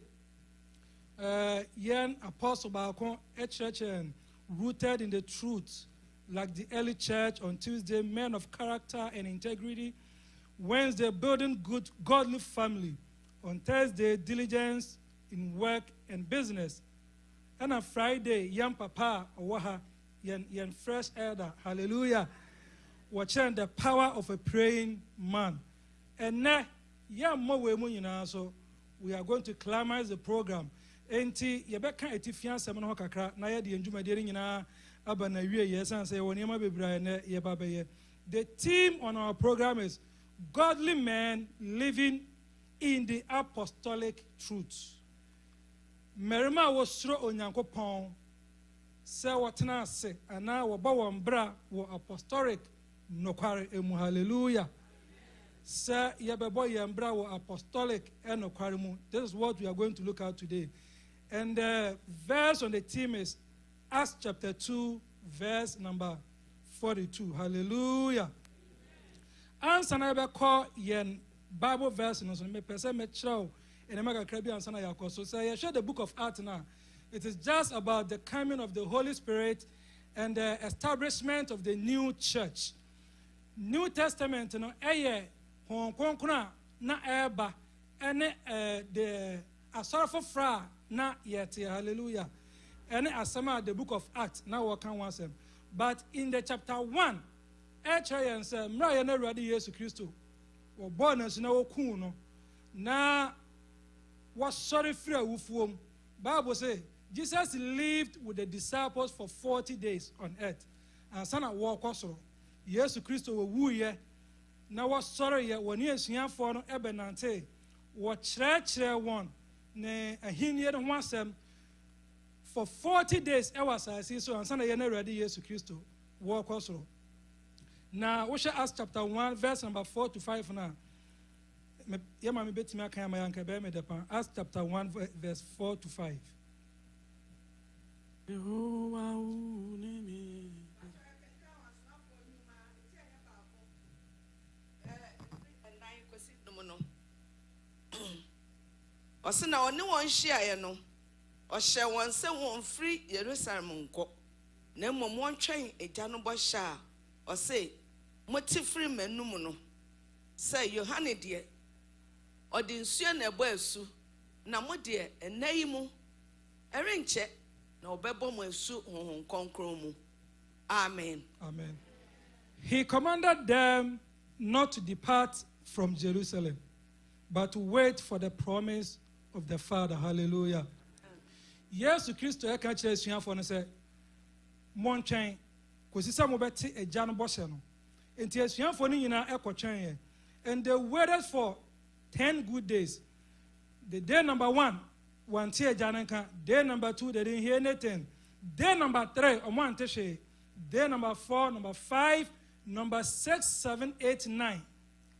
Young apostle Balcon a church and rooted in the truth, like the early church. On Tuesday, men of character and integrity. Wednesday, building good, godly family. On Thursday, diligence in work and business. And on Friday, young papa Owaha, young fresh elder. Hallelujah. Watching the power of a praying man. And now, young more so we are going to climax the program. Enti yebeka etifian sem no kakra na ye de ndwumade nyina aba na wie yesan say woniema bebra na ye babeye. The theme on our program is godly men living in the apostolic truth. Merima wo sro onyankopon sɛ wɔtena ase anaa wɔbɔ wɔn bra wɔ apostolic nokware emu. Hallelujah. Sɛ yɛbɛbɔ yɛn bra wɔ apostolic nokware mu. This is what we are going to look at today. And the verse on the theme is Acts chapter 2, verse number 42. Hallelujah. Answer na yɛbɛkɔ yɛn Bible verse no so me pese me kyerɛw ene maka krabi ansa na yakɔ so. Say share the book of Acts now. It is just about the coming of the Holy Spirit and the establishment of the new church. New Testament no eye hon konkona na eba ene the asorafo fra na yete. Hallelujah. Ene asema the book of Acts na wo kan wansem. But in the chapter 1 and say mra ye na Awurade Yesu Kristo wo born as na wo kun no na was sorry free awufuom. Bible say Jesus lived with the disciples for 40 days on earth. And sana walk also. Yesu Kristo wo wuye na was sorry ye woni asuafo no ebenante wo kyerɛkyerɛ won ne ahinie no wasem for 40 days e was asase so ansana ye na Awurade Yesu Kristo walk also. Now, we shall Acts chapter 1, verse number 4 to 5 now. Acts chapter 1, verse 4 to 5. Osina oni won hia no. Ohye won se won free Jerusalem nko. Na mmom won twen agya no bo hia. Ose moti free menum no. Say Yohane de odi nsuo na ebo asu na mo de enayi mu erenche na obebo mo asu honhon konkron mu. Amen. Amen. He commanded them not to depart from Jerusalem, but to wait for the promise of the Father. Hallelujah. Yesu Kristo e ka kire suafo no se mon twen kosi sa mo beti agya no bɔhyɛ no. Enti asuafo no nyina ekɔtwen ye. And they waited for 10 good days. The day number 1, one tea jananka. Day number 2, they didn't hear anything. Day number 3, omo antehwe. Day number 4, number 5, number 6, 7, 8, 9.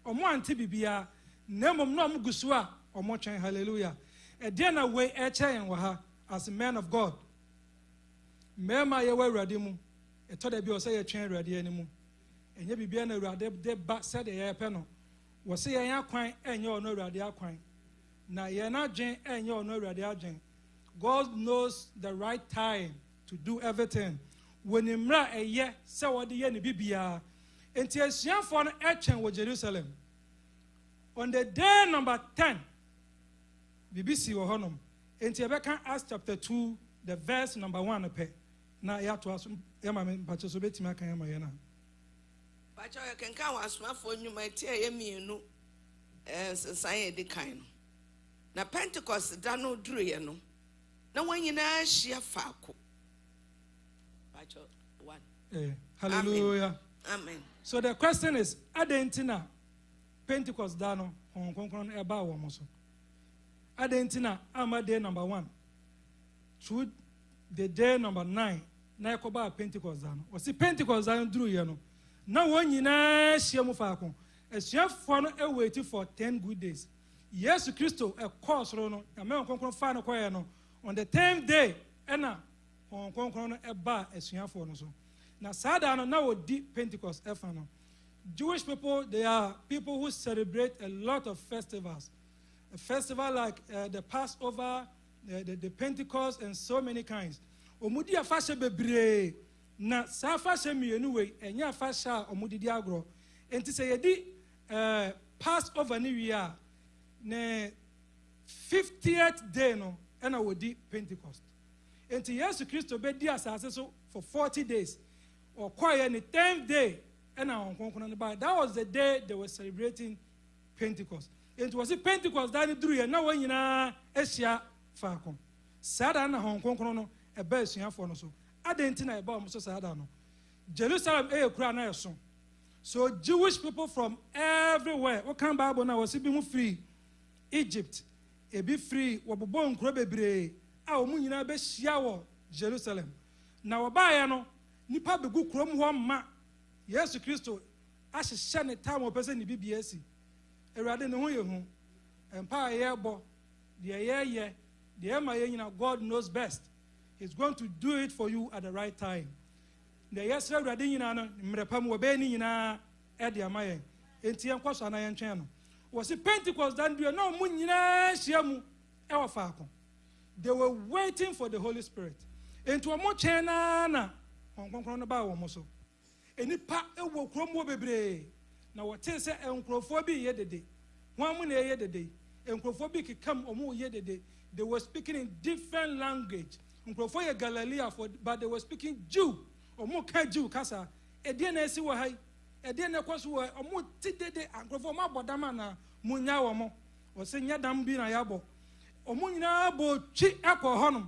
Omo ante bibia. Nemom no omo gusua omo twen. Hallelujah. E dey na we echen wa ha as a man of God. Mema ye we Awurade mu. E to da bi o say ye twen Awurade ani mu. Enye bibia na Awurade de ba said ye pe no. We say ye akwan enye ono Awurade akwan. Na ye na dwen enye ono Awurade adwen. God knows the right time to do everything. When imra eye se wode ye ne bibia. Enti asuafo no etwen wo Jerusalem. On the day number 10, BBC wo honom. Enti ebeka Acts chapter 2, the verse number 1 pe. Na ya to aso ya ma me pacho so betima kan ya ma ye na. Pacho ye kenka wasmafo nyuma tie ye mienu sensan de kan no. Na Pentecost da no duru ye no. Na wanyina hia faako. Pacho 1. Hallelujah. Amen. So the question is, adentina Pentecost da no honkronkron eba wo mo so. Adentina ama day number 1. Through the day number 9, na yakoba Pentecost da no. O si Pentecost da no duru ye no. Na wanyina hia mu faako. Asuafo no e wait for 10 good days. Yesu Kristo e kosoro no, na me honkronkron fa no koye no. On the 10th day, ena honkronkron no eba asuafo no so. Na sada no na odi Pentecost efa no. Jewish people, they are people who celebrate a lot of festivals. A festival like the Passover, the Pentecost, and so many kinds. Omudi afashe bebre na sa afashe mienu we enya afashe omudi di agro. Enti se yedi Passover ni wi a ne 50th day no ena wodi Pentecost. Enti Yesu Kristo be di asase so for 40 days. Or quiet the 10th day. That was the day they were celebrating Pentecost. It was a Pentecost that drew you now when you know Asia Falcon. Sadan Hong Kong, a best young for so. I didn't know about Mr. Sadano. Jerusalem, a crown. So Jewish people from everywhere, what can Bible now was being free? Egypt, a be free, what born Grobebre, our Munina be Shiawa, Jerusalem. na wɔbaeɛ no nipa bɛgu kurom hɔ ma Yesu Kristo ahyehyɛ ne tam wɔ pɛ sɛ ne bibia asi Awurade ne ho yɛ hu mpa a yɛbɔ deɛ yɛyɛ deɛ ɛma yɛ nyina God knows best. He's going to do it for you at the right time. The yɛsrɛ Awurade nyinaa no mmerɛ pa mu wɔbɛyɛ ne nyinaa ɛde ama yɛn enti yɛnkɔ so ana yɛntwɛn no wɔsi Pentecost dan dua na ɔmo nyinaa hyia mu ɛwɔ faako. They were waiting for the Holy Spirit. Enti ɔmo kyɛn na ɔnkɔnkɔn no baa wɔn so. Enipa ɛwɔ kurom wɔ bebree na wɔte sɛ nkurɔfoɔ bi yɛ dede wɔn mo na ɛyɛ dede nkurɔfoɔ bi kekam ɔmo yɛ dede. They were speaking in different language. Nkurɔfoɔ yɛ Galilee but they were speaking Jew. Ɔmo ka Jew kasa ɛdeɛ na esi wɔ ha yi ɛdeɛ na ɛkɔ so wɔ ɔmo ti dede nkurɔfoɔ ɔmo abɔ dam na mo nya wɔn ɔsɛ nya dam bi na yabɔ ɔmo nyinaa bɔ twi ɛkɔ hɔnom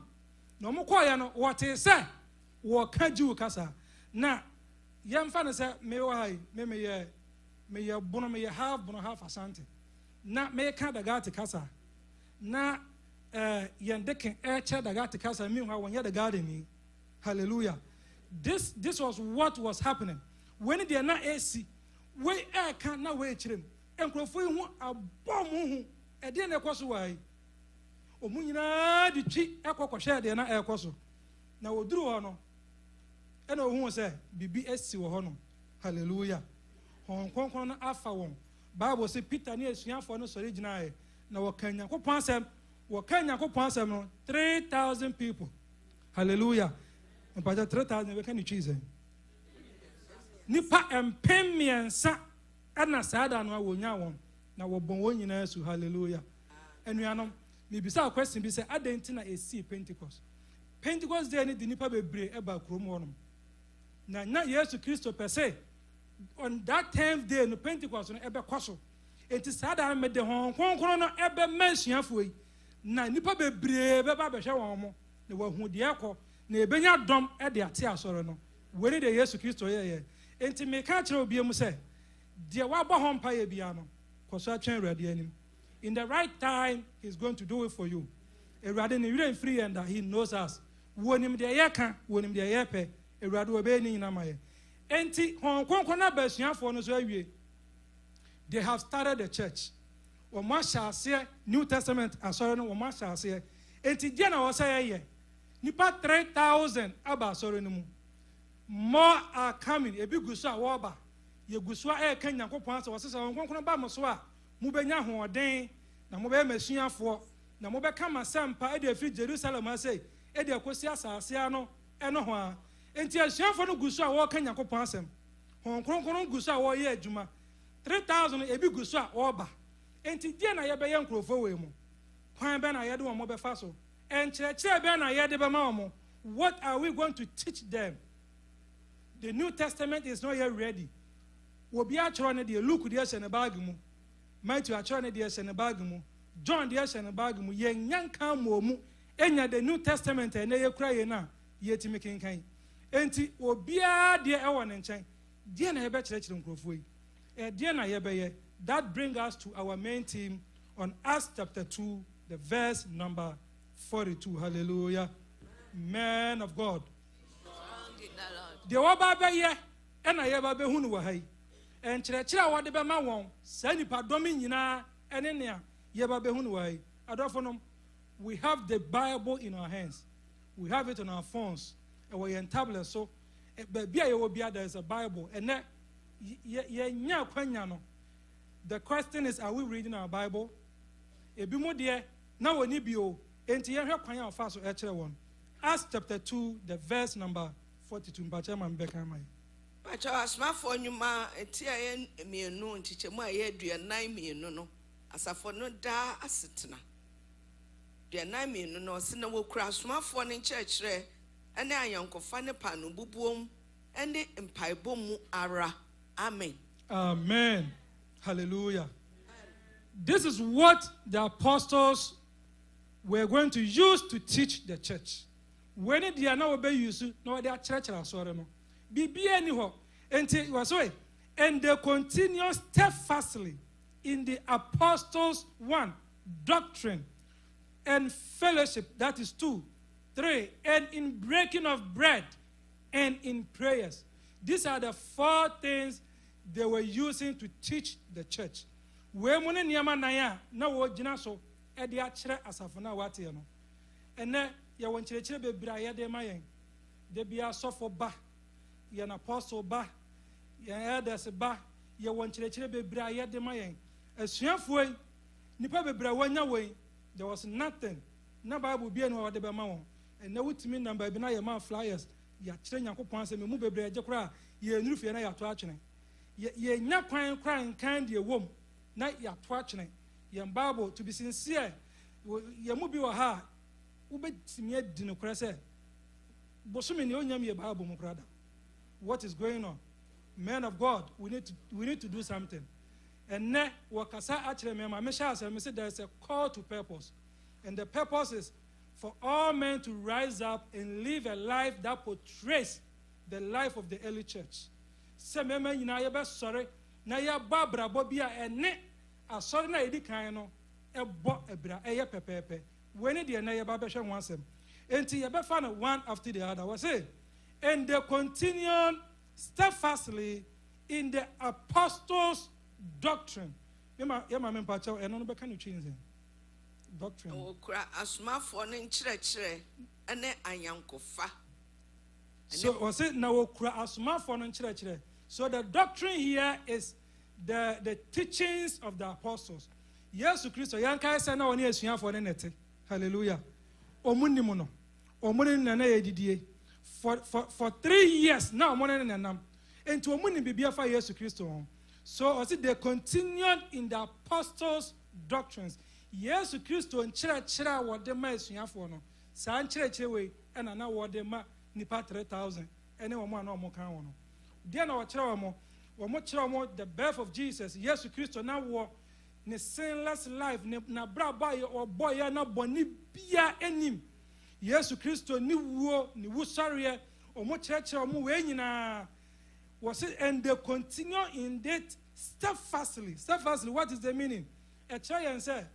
na ɔmo kɔɔyɛ no wɔte sɛ wɔka Jew kasa na yɛmfa no sɛ mewɔ ha yi meyɛ bono meyɛ half bono half asante na meka Dagate kasa na yɛn deke ɛkyɛ Dagate kasa mi ha wɔnyɛ Dagate ni hallelujah. This was what was happening when they are not AC we ɛka na we kyerem nkurɔfoɔ yi ho abɔ mo ho ɛdeɛ na ɛkɔ so wɔ ɔmo nyinaa de twi ɛkɔkɔhwɛ ɛdeɛ na ɛkɔ so na wɔduru hɔ no ɛna ohun sɛ bibi asi wɔ hɔ no hallelujah. Hɔn kɔnkɔn no afa wɔn Bible sɛ Peter ne asuafoɔ no sɔre gyinaeɛ na wɔka Nyankopɔn asɛm no 3,000 people hallelujah. Mpacha 3,000 we can you choose nipa empem miensa ana saada no wonya won na wobon won nyina su hallelujah. Enuanom me bisa question bi say adenti na esi Pentecost day ni di nipa bebre eba krom wonom na Yesu Kristo per se on that 10th day no Pentecost no ebe kwaso enti saada me de hon konkron no ebe mansuafo yi na nipa bebre beba behwe won mo na wahu de ekọ na ebenya dom de ate asɔre no wɛni de Yesu Kristo yɛyɛ enti meka kyerɛ obi mu sɛ deɛ wabɔ hɔ mpa yɛ bia no kɔso atwɛn Awurade anim in the right time he's going to do it for you. Awurade ne wura mfiri and he knows us wonim deɛ yɛka wonim deɛ yɛpɛ Awurade wɔbɛyɛ ne nyina ma yɛ enti hɔn konkɔn na basuafoɔ no so awie they have started the church wɔn ahyɛ aseɛ New Testament asɔre no wɔn ahyɛ aseɛ enti deɛ na wɔsɛ yɛyɛ nipa 3,000 aba asɔre no mu more are coming ebi gusu a wɔba ye gusu a ɛka Nyankopɔn asɛ wɔsɛ wɔn konkɔn ba mo so a mo benya hoɔden na mo bɛyɛ masuafoɔ na mo bɛka masampa ɛde afiri Jerusalem asɛ ɛde akosi asase ano ɛno ho a enti asuafoɔ no gusu a wɔka Nyankopɔn asɛm hɔn konkɔn gusu a wɔyɛ adwuma 3,000 ebi gusu a wɔba enti deɛ na yɛbɛyɛ nkurɔfoɔ wɔ mu kwan bɛ na yɛde wɔn mo bɛfa so and what are we going to teach them? The New Testament is not yet ready. We'll be actually the Luke the Bagimu, Matthew actually the Bagimu, John the Bagimu, young Kamu, Enya the New Testament and they cry na yet making kind. And will be a dear Ewan and Chang, dear Nebe Church in Crofui. That brings us to our main theme on Acts chapter 2, the verse number 42. Hallelujah. Man of God. The Wababe ye, and I ever be Hunuahay. And Chira what the Bama won, Sanipa Dominina, and in there, Yeba Behunuay. Adophonum, we have the Bible in our hands. We have it on our phones, and we're in tablets. So, there is a Bible. And that, the question is, are we reading our Bible? Ebimo dear, now we need you. Acts chapter 2, the verse number 42. Pacho asmafo nyuma etia ye mienu ntichemu aye aduanan mienu no asafo no da asetena aduanan mienu no se na wokura asmafo ne nkyerɛkyerɛ ene ayankofa ne pa no bubuom ene mpaebom mu ara. Amen. Amen. Hallelujah. This is what the apostles were going to use to teach the church. When they are now obey you, no, they are church sorry no. Be anyhow. And they continue steadfastly in the apostles' 1 doctrine and fellowship, that is 2, 3, and in breaking of bread and in prayers. These are the 4 things they were using to teach the church. We mune niyama naya na wo gina so e de akere asafo na wate no. Ene ye won kyerɛkyerɛ bebira ye de mayen. De bia sofo ba, ye na apostle ba, ye elders ba, ye won kyerɛkyerɛ bebira ye de mayen. Asuafo yi nipa bebira wanya wei, there was nothing. Na Bible bia no wade be ma won. Ene wutimi number bi na ye ma flyers. Ya kyerɛ Nyankopɔn asɛm mu bebira agye kora ye nuru fie na ya to atwene. Ye nya kwan nkan de wom na ya to atwene. Ye Bible to be sincere, ye mu bi wa ha ubetimi adi no kora sɛ bosome ne onyam ye Bible mu kora da. What is going on? Men of God, we need to do something. And ne wakasa akyerɛ me ma me sha asɛm me say there is a call to purpose. And the purpose is for all men to rise up and live a life that portrays the life of the early church. Se me nyina ye be sore na ye ba brabo bia ene asore na edi kan no ebo ebra eye pepepe weni de na ye ba be hwe wansem enti ye be fa no one after the other. Was say and they continued steadfastly in the apostles' doctrine. Yema me pacha eno no be kan change doctrine. Okra asmafo ne nkyerɛkyerɛ ene anyankofa. So was it now okra asmafo no nkyerɛkyerɛ. So the doctrine here is the teachings of the apostles. Yes, Christ, yanka say na oni asuafo ne nete. Hallelujah. Omunnim no. Omunin na yedidie. For 3 years now omunin nanam. Enti omunim bibia fa Yesu Kristo. So was it they continued in the apostles' doctrines. Yesu Kristo nkyerɛkyerɛ wo de ma asuafo no. Sa nkyerɛkyerɛ we na na wo de ma nipa 3,000. Ene wo ma na wo kan wo no. Dia na wo kyerɛ wo kyerɛ the birth of Jesus. Yesu Kristo na wo ne sinless life na bra boy or boy na boni bia enim. Yesu Kristo ni wuo ni wusare o mo kyerɛkyerɛ mo we nyina. Was it and they continue in that steadfastly. Steadfastly, what is the meaning? A try and say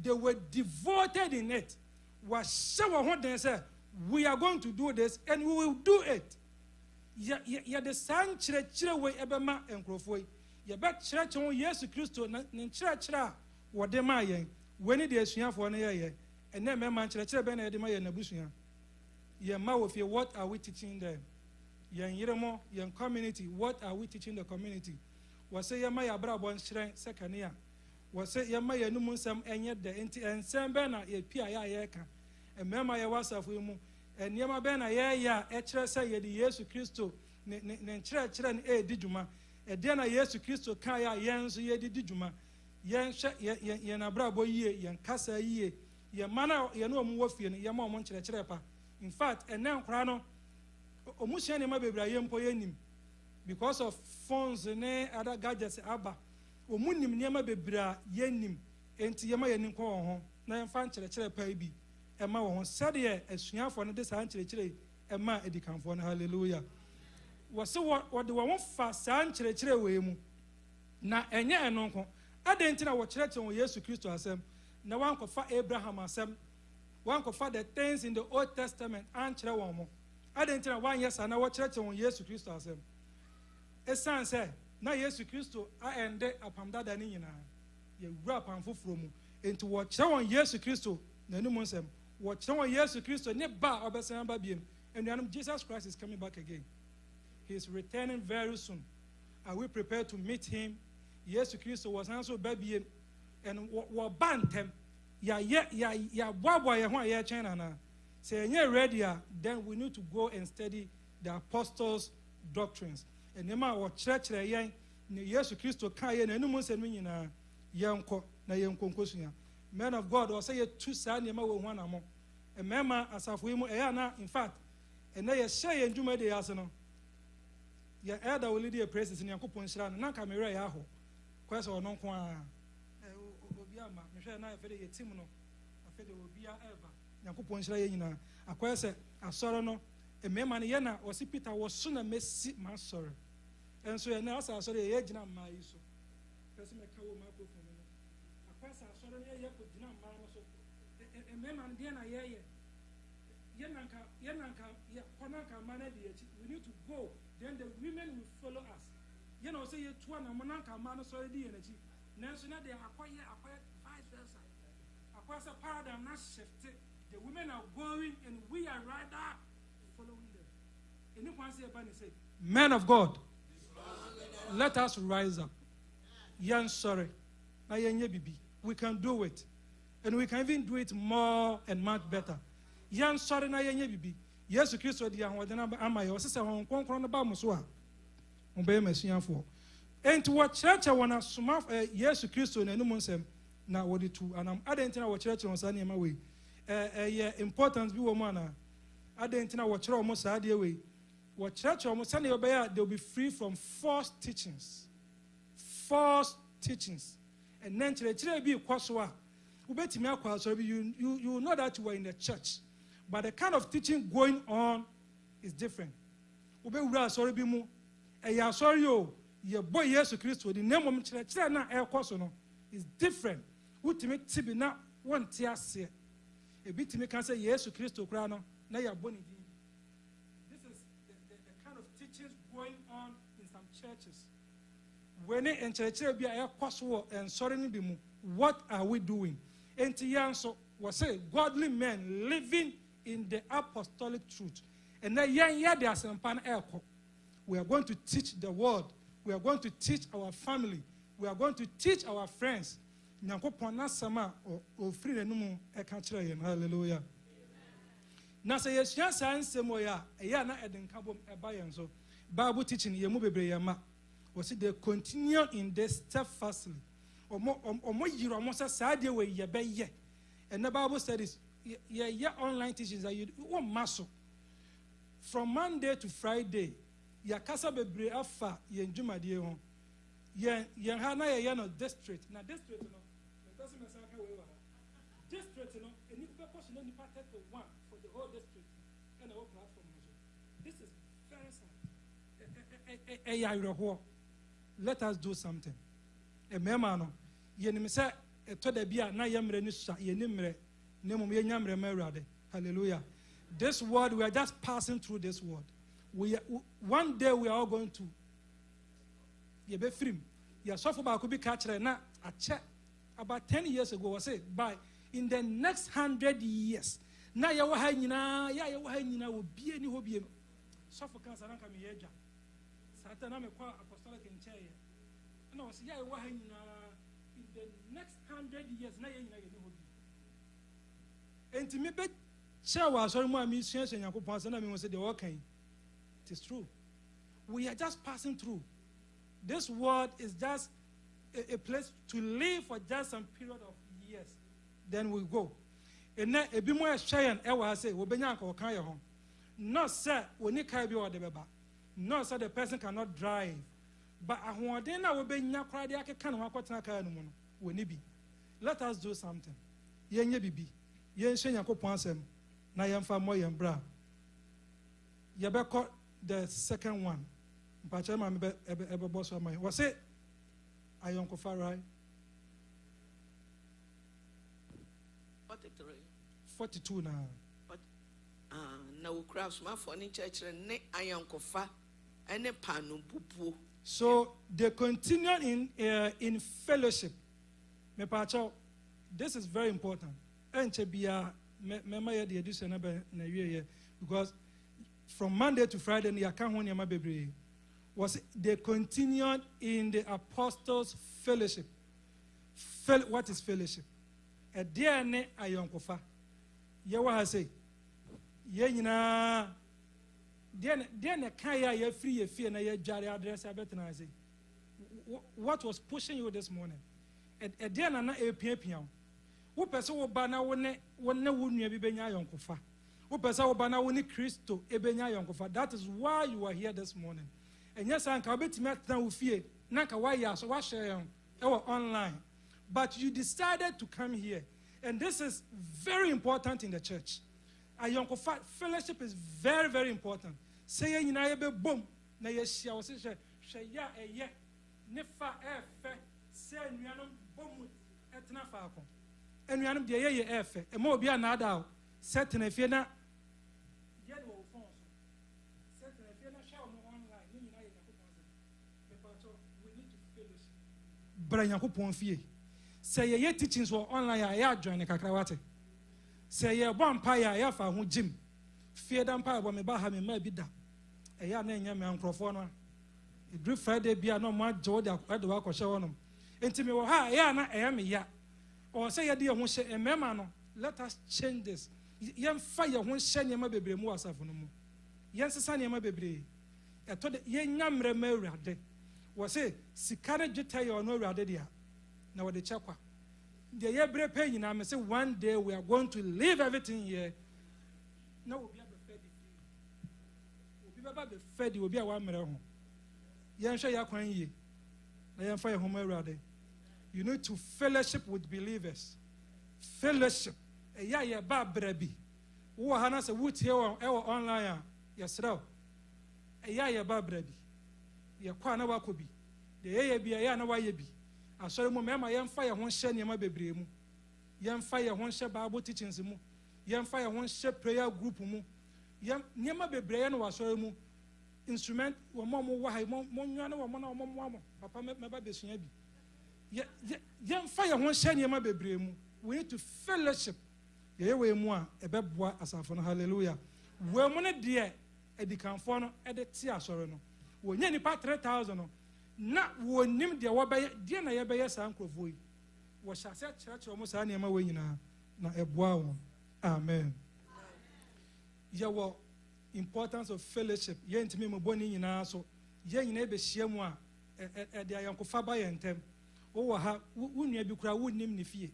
they were devoted in it. We are going to do this and we will do it. Ya the san chire we ebema enkrofo. Ya be chire Yesu Kristo na chire wo de ma yen. Weni de asuafo na ye. Ene me man chire be na de ma ye na busua. Ye ma wo fie, what are we teaching them? Yen yeremo, yen community, what are we teaching the community? Wase ye ma ya bra bon chire sekania. Wase ye ma ye numu nsam enye de enti ensem be na ye pia ya ye ka. Emema ye wasafo mu eniema be na ye ya e kire se ye di Yesu Kristo ne kire ne e di dwuma e de na Yesu Kristo kan ya ye nso ye di dwuma ye hwe ye na brabo yie ye kasa yie ye mana ye no omu wofie ne ye ma omu kire pa. In fact ene nkora no omuhia ne ma bebra ye mpo ye nim because of phones ne other gadgets aba omu nim ne ma bebra ye nim enti ye ma ye nim ko ho na ye fa kire pa bi Emma won said ye asuafo no de saa nkyerɛkyerɛ Emma edikanfo no. Hallelujah. Was what the one fa saa nkyerɛkyerɛ we mu na enye eno nko adenti na wo kyerɛkyerɛ wo Yesu Kristo asɛm na wan ko fa Abraham asɛm wan ko fa the things in the Old Testament ankyerɛ won mo adenti na wan yes na wo kyerɛkyerɛ wo Yesu Kristo asɛm esan sɛ na Yesu Kristo a ende apam dada ni nyina ye wura apam foforo mu enti wo kyerɛ won Yesu Kristo na nu mo nsɛm what someone Yesu Christo ne ba obesan ba biem and Jesus Christ is coming back again. He is returning very soon. Are we prepared to meet him? Yesu Christo was also baby and what bantem ya bwabwa ye ho ya China na say you ready then we need to go and study the apostles' doctrines. And nema wo kyerɛkyerɛ yen ne Yesu Christo kan ye na enu mo nsɛm nyina yenko na yenko nkosua. Men of God or say you two sa nema wo ho anamo e mema asafo mu e na in fact and na ye share ye ndwuma de yase no ye elder will lead the praises in Yakopon Shira na camera ya ho kwese ono nko a obi ama me hwe na afede ye team no afede obi a eva Yakopon Shira ye nyina akwese asoro no e mema ne ye na o si Peter wo so na mesi ma soro enso ye na asoro ye gina ma yi so pese me ka wo ma ko fo no akwese asoro ne ye ko gina ma no so we need to go. Then the women will follow us. You know, say you two and a monanka man is already energy. Now, they acquire vice versa. Acquire a paradigm not shifted. The women are going and we are rather following them. And you can say, men of God, let us rise up. Yan sorry. We can do it. And we can even do it more and much better. Yan sorry na yan bibi. Yes, Christo di anwadena amaye. Osese hon konkron na ba muso a. Mbe masuafo. Enti wo church wona suma yes Christo na enum nsem na wodi tu anam adentina wo church won sa ne ma we. Important bi wo mo na adentina wo church wo sa de we. Wo church wo sa ne obeya they will be free from false teachings. False teachings. And then church bi kwaso a you know that you were in the church, but the kind of teaching going on is different. Sorry, bimu. Sorry, your boy Jesus Christ. The name of church na is different. Ultimate tibi na one tia se. A bit me can say Jesus Christ krano na ya boni. This is the kind of teachings going on in some churches. When in church be a kwaso and sorry bimu. What are we doing? And so was say godly men living in the apostolic truth. And then there are some pan echo. We are going to teach the word. We are going to teach our family. We are going to teach our friends. Hallelujah. Now say yes, yes, moya. Na eden kabom ebayen so. Bible teaching yemu bebre yama. Was it they continue in this steadfastly. And the Bible says, yeah, online teachings are you muscle. From Monday to Friday, ya kasa bebre afa yen juma die ho. Yen hana ya no district. Na district no. Doesn't matter how we were. District no, and you person no nipa 1 for the whole district and the whole platform. This is very sad. Let us do something. Ememano yenim se eto da bia na yemre ni sha yenimre nemum yenyamre mawrade. Hallelujah. This word, we are just passing through this word. One day we are all going to yebe free. Ya sofo ba ko bi ka kire na ache about 10 years ago was say by in the next 100 years na ya wa ha nyina obi ani ho biem sofo kan sanan ka me yeja satana me kwa apostolic in chair. No, see, in the next 100 years, na ye and to me, but share was sorry, my mission, and I could say, okay, it is true. We are just passing through. This world is just a place to live for just some period of years. Then we go. And then a bit more share and ever say, Wobenyanko Kaya home. Not say, when you can't be or the baba. Not say the person cannot drive. But I want to know let us do something. Yen bibi. Yen shenya ko pansem. Na yen fa mo yen bra. Ye be call the second one. Mpacha ma me be boss of mine. Was it ayon ko fa right? 43. 42 now. But na wo crafts ma for ni church ne ayon ko fa ene panu bubu. So they continue in fellowship. This is very important. Because from Monday to Friday, they continued in the apostles' fellowship. What is fellowship? A dear ne ayonkofa. Yawa say, Yenina. What was pushing you this morning? That is why you are here this morning. And yes, I'm online. But you decided to come here. And this is very important in the church. Fellowship is very, very important. Say you know be boom. Na ye shia o se hwe ya ne fa efe say nuanom boom etna fa akon. and we are the AF, and more be another certain if you're not. Branyakopon fie say ye teachings were online ya join kakrawate say ye bon pa ya fa ho gym fie dan pa bo me ba ha me ma bi da e ya na nya me ankrofo no e Friday bia no ma jo de wa ko hye wonom enti me wo ha ya na e ya me ya o say ye de ho hye e mema no let us change this ye fa ye ho hye ne ma bebre mu asafo no mu ye sesa ne ma bebre e to de ye nyamre ma awurade was say sikane jita yo no awurade dia na wo de chekwa de ye bre pay nyina me say one day we are going to leave everything here na obi be fedi obi a wa mere ho ye nhwe ya kwan yi na ye mfa ye ho ma awurade. You need to fellowship with believers. Fellowship e ya ye ba brabi wo ha na say wutie e wo online yesrew e ya ye ba brabi ye kwa na wakobi de ye bia ya na waye bi asori mu mema ye mfa ye ho hye niam bebre mu ye mfa ye ho hye Bible teachings mu ye mfa ye ho hye prayer group mu ye niam bebre ye no wasori mu instrument wo mo wa ha mo nwa na wo mo na mo papa me ba besua bi ye mfa ye ho hye niam bebre mu. We need to fellowship ye we mu a ebeboa asafo no. Hallelujah. We mo ne de edikanfo no e de ti asori no wo nya nipa 3000 no na wo nim de wo be de na ye be ye san krofo yi wo hyase kyerɛkyerɛ mo saa niam we nyina na eboa wo. Amen. Ye wo importance of fellowship ye ntimi mo boni nyina so ye nyina be hyia mu a de ayankofa ba ye ntem wo wo ha wo nua bi kura wo nim ne fie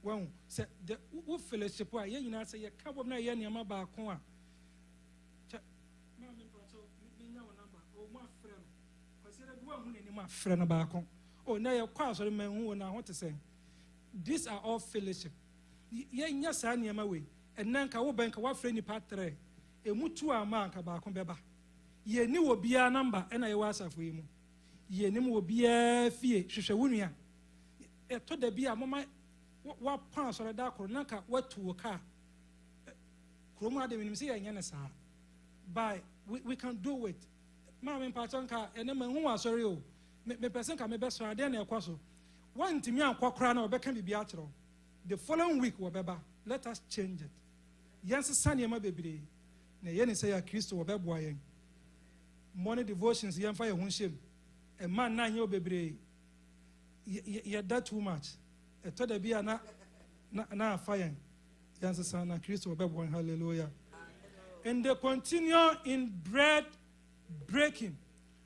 wo se de wo fellowship a ye nyina se ye ka bom na ye niam ba ko a friend back on. Oh, now your cars are men who are what to say. These are all fellowship. Yes, I am away. And Nanka will bank what friendly patre. A mutu a man back on Beba. Ye knew will be a number, and I was of him. Ye name will be a fee, Shishawunia. A told the be a moment what parts or a dark or Nanka what to a car. Chroma de Minimsia and Yanasa. By we can do it. Mamma Patonka and then who are sorry. Me person can be best friend and kwaso. One to me and kwakra or can be biatro. The following week whatever, let us change it. Yes, Sunny my baby. Na yen say a Christ or beboy. Morning devotions yan fire one shame. A man 9 year baby. Ye that too much. A told the be na fire. Yes, son and Christ or beboy. Hallelujah. And they continue in bread breaking.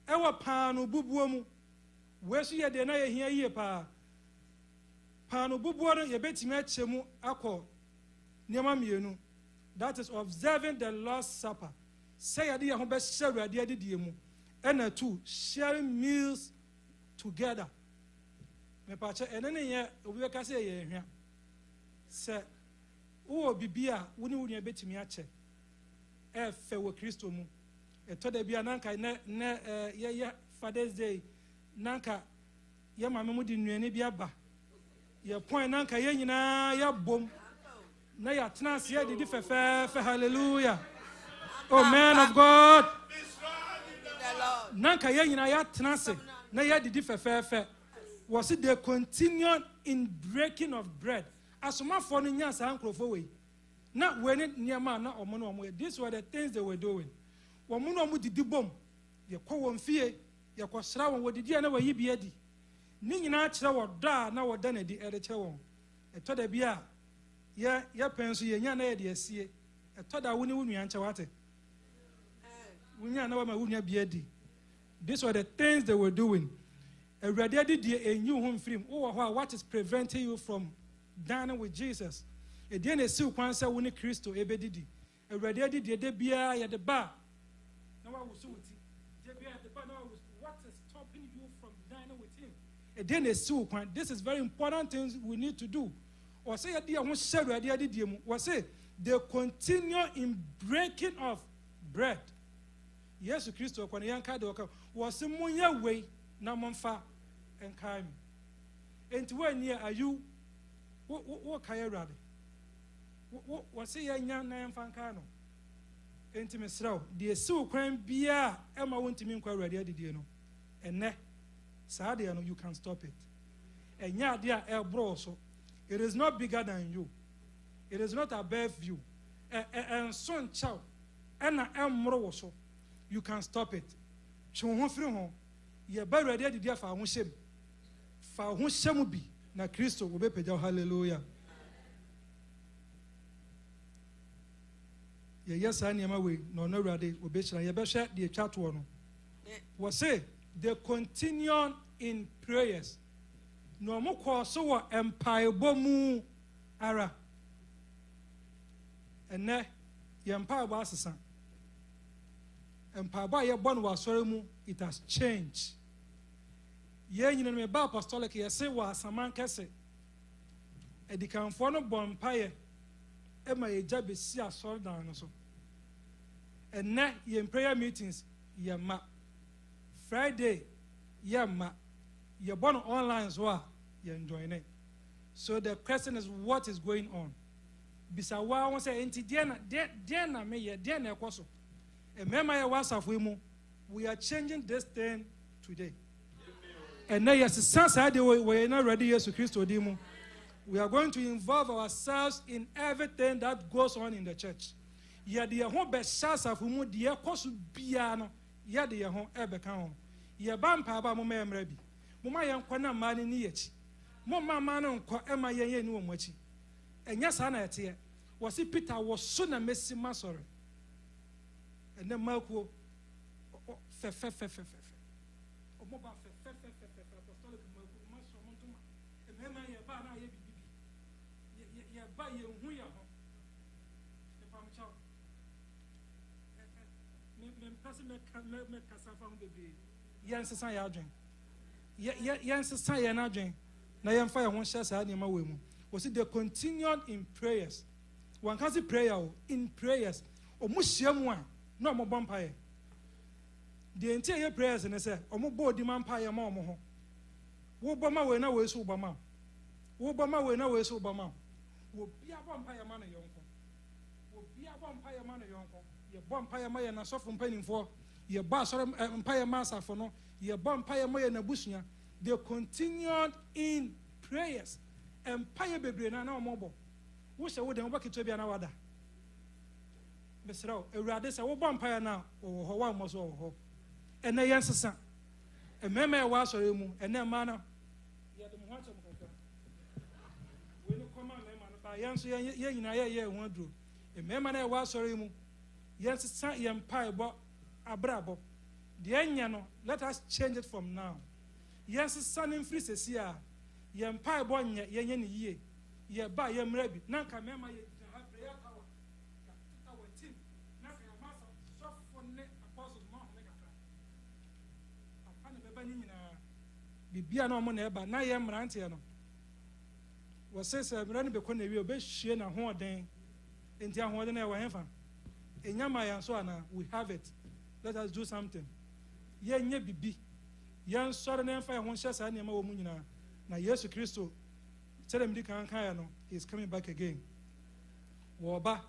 Ewa pano bubuomu. Wesu ye de na ye hia ye pa. Pano bubuo no ye betimi achemu akọ niam mienu. That is observing the Lord's Supper. Say ade ye ho be hye Awurade adidie mu. And two, sharing meals together. Me pa che ene ne ye obi be ka say ye hia. Se wo bibia woni woni betimi ache. Fe wo Kristo mu. Today be nanka ne Father's Day nanka ye mama mu di nnuane bi aba ye point nanka ye nyina ya bom na ya tena se ye di fefe. Hallelujah. Oh man of God, nanka ye nyina ya tena se na ye di fefe. Was it the continued in breaking of bread asoma for no nya sa ankrofo we na we ne niam na omo no omo. These were the things they were doing. Woman no didi bom ye kɔ wɔn fie ye kɔ sra wɔn wodidi na wayi bi adi ni nyina kyerɛ wɔ da na wɔ da na di ɛde kyerɛ wɔn ɛtɔ da bia ye pɛn so ye nya na ye de asie ɛtɔ da wo ne wo nua nkyɛ wate wo nya na wa ma wo nua bi adi. These were the things they were doing. Awurade adi die enyu ho mfirim wo wɔ hɔ a what is preventing you from dining with Jesus? Ɛdeɛ na esi kwan sɛ wo ne Kristo ebedidi. Awurade adi die de bia ye de ba. What is stopping you from dining with him? This is very important things we need to do. Or say they continue in breaking of bread. Yes, Christo was a munya way na monfa and kaimi. And when near are you What kaya rade? What say ya nyan na fankano? Enti mesraw, de siw kwan bia e ma wontimi nkwa rade adidie no. Ene saa de no you can stop it. Enya de a e bro so. It is not bigger than you. It is not above you. And son chow. And I so. You can stop it. Chon free home. Ye ba ready the dia fa ho shem. Fa ho shem bi na Kristo wo be peja hallelujah. Ye yes an yema we no no ready wo be chira ye be hwe de twa to no. We say they continue in prayers. No mo ko so wo empaibo mu ara. Ene ye empaibo asesa. Empaibo ye bon wa sori mu it has changed. Ye nyina me ba apostolic ye say wa asaman kese. Edikanfo no bon paye e ma ye jabe si asori dan no so. Ene ye prayer meetings ye ma Friday ye ma ye bon online so a you enjoying it. So the question is, what is going on? Bisa wa won say enti dia na me ye dia na ekoso. E mema ye WhatsApp we are changing this thing today. And now yes since we are not ready Jesus Christ odimu. We are going to involve ourselves in everything that goes on in the church. Ye de ho be shasa fumu de ekoso bia no ye de ho ebe kan ho. Ye ba mpa ba mo memra bi. Mo ma ye nkwa na ma ni yechi. Mo mama no nkɔ ema ye ni wo mo akyi enya sa na ete wɔsi Peter wɔ so na mesi masɔre ene makuo fe ɔmo ba fe apostolic makuo maso mo ntoma emema ye ba na ye bibi ye ba ye hu ya ho e pam chaw me pasi me kasa fa ho bebe yen sesa ya adwen yen sesa ye na adwen na yemfa ye ho hye saa ne ma we mu we see they continued in prayers one can see prayer in prayers o mu hye mu a na o mo bompa ye de enti ye prayers ne say o mo bo di man pa ye ma o mo ho wo boma we na we so boma wo boma we na we so boma wo bia bompa ye ma na yonko wo bia bompa ye ma na yonko ye bompa ye ma ye na sofo mpanimfo ye ba sore mpa ye ma asafo no ye bompa ye ma ye na busua. They continued in prayers. Empire bebre na na omobo. Wo se wo de wo keto bia na wada. Besrawo, Ewurade se wo bɔ empire na wo ho wa mo so wo ho. Ene yen sesa. Ememe e wa asore mu, ene ma na. Ye de mo ho acho mo kaka. We no koma mema no ba yen so ye nyina ye ho aduro. Ememe na e wa asore mu. Yen sesa ye empire bo abrabo. De enya no, let us change it from now. Yes, sunning free sesia. Ye empire born ye ye ye ba ye mrabi. Nanka mema ye prayer tower. Our team. Nanka ya master soft for ne apostles ma make a apana beba ni nyina. Bibia na omo na eba na ye mrante no. Wo se mra ne be ko na wi obehie na ho oden. Enti ahoden na e wo hemfa. Enyama ya so ana we have it. Let us do something. Ye nye bibi. Yan sore na emfa ye ho hye saa ne ma wo mu nyina na Jesus Kristo tell me kan kan no he is coming back again wo ba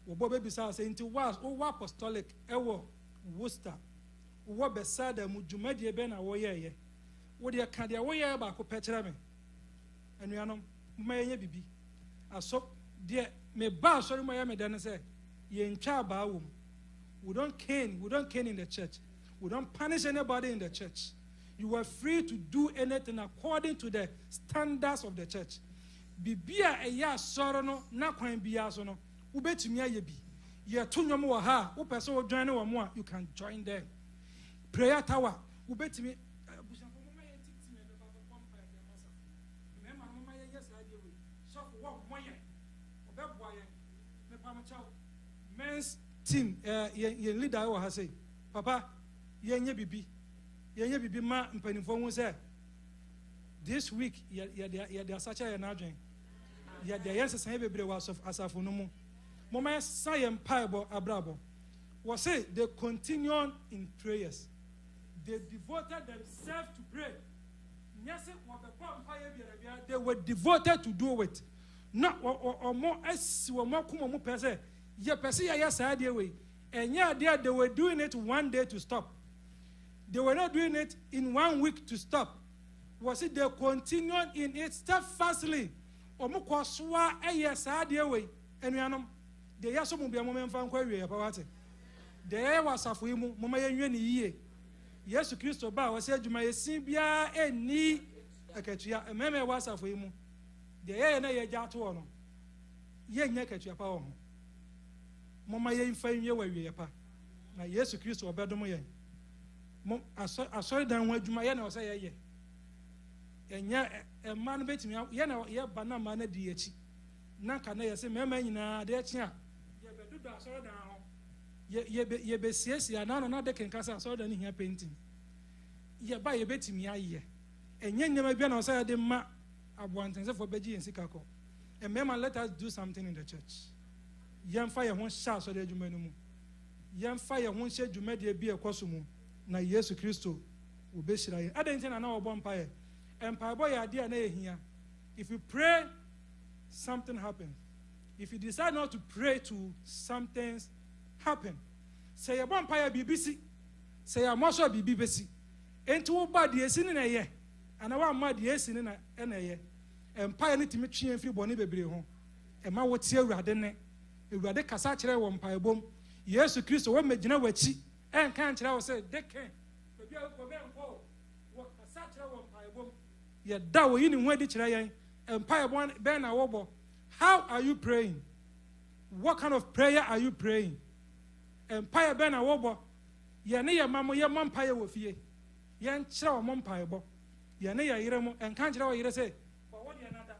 wo bo be bisa say nti was wo apostolic e wo Worcester wo be sada mu dwumadie be na wo ye wo de ka de wo ye ba ko pekere me anuanom ma ye bibi aso de me ba sore mo ye me de ne say ye ntwa ba wo we don't cane in the church, we don't punish anybody in the church. You are free to do anything according to the standards of the church. Bibia eya soro no na kwan bia so no ubetumi aye bi ye to nwom wo ha wo pese wo join wo mo a you can join them. Prayer tower ubetumi abusanfo mo ma ye titi me be ba pompa ya masa me ma mo ma ye yes radio we so wo mo ye obeboa ye me pa mo chaw men's team ye leader wo ha say papa ye nye bibi ma mpanimfo hu say this week ye such a na adwen ye de yes san bebre was of asafo no mu mama say empire abrabo was say they continued in prayers, they devoted themselves to pray. Yes, they were devoted to do it. na omo asi wo mo kuma mo pese ye pese ya saa de we enya de they were doing it one day to stop. They were not doing it in 1 week to stop. Was it they continued in it steadfastly? Omo kwaswa eye saa de we enuanom de ya so mo bia mo memfa nkwa wie ya pawate de ya wasafo yi mu mo ma yenwe ne yiye Yesu Kristo ba wo se adwuma yesin bia eni akatua ememe wasafo yi mu de ya na ye gya to no ye nya akatua pa wo ho mo ma ye mfa nwie wa wie pa na Yesu Kristo obedom ye mo asori dan ho adwuma ye na wo se ye enya ema no betimi ye na ye ba na ma na di echi na ka na ye se mema nyina de echi a ye bedudo asori dan ho ye be siesia na no na de kenkasa asori dan hia painting ye ba ye betimi aye enya nyema bia na wo se de ma aboantense for beji en sikako and mema let us do something in the church yemfa ye ho sha asori adwuma no mu yemfa ye ho hye dwuma de bi ekoso mu na Yesu Kristo obeshira ye adentina na obo mpa ye empa boy ade na ehia. If you pray, something happens. If you decide not to pray, to some things happen. Say your vampire BBC. Say your muscle BBC. Into what bad ye sin in a year. And I want mad yes in a year. Empire need to meet you and free bonny baby home. And my what's here rather than a rather cassatre one pie bomb. Yes, to Christo, one made dinner with chi. And can't I say, they can't. Yeah, that way in where did you Empire one Ben Awobo. How are you praying? What kind of prayer are you praying? Empire Ben Awobo. Ya near mamma, your mumpire with ye. Yan chow mumpire bo. Ya near Iremo and can't you say, but what another?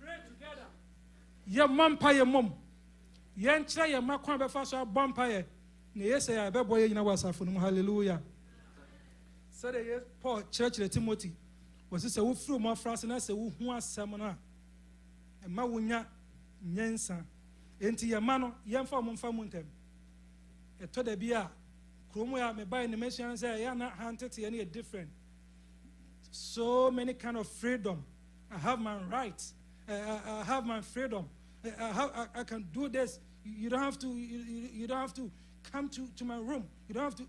Pray together. Your mumpire mum. Yan chow your macron before bumpire. Yes, I bet boy in our suffering. Hallelujah. So the Paul church the Timothy was this a woo through more France and I say who was seminar and Mawunya Nyensa into your mano young farm famuntem. A to the beer Cromwell may buy in the mission and say I am not hunted to any different. So many kind of freedom. I have my rights. I have my freedom. I can do this. You don't have to. You don't have to come to my room. You don't have to.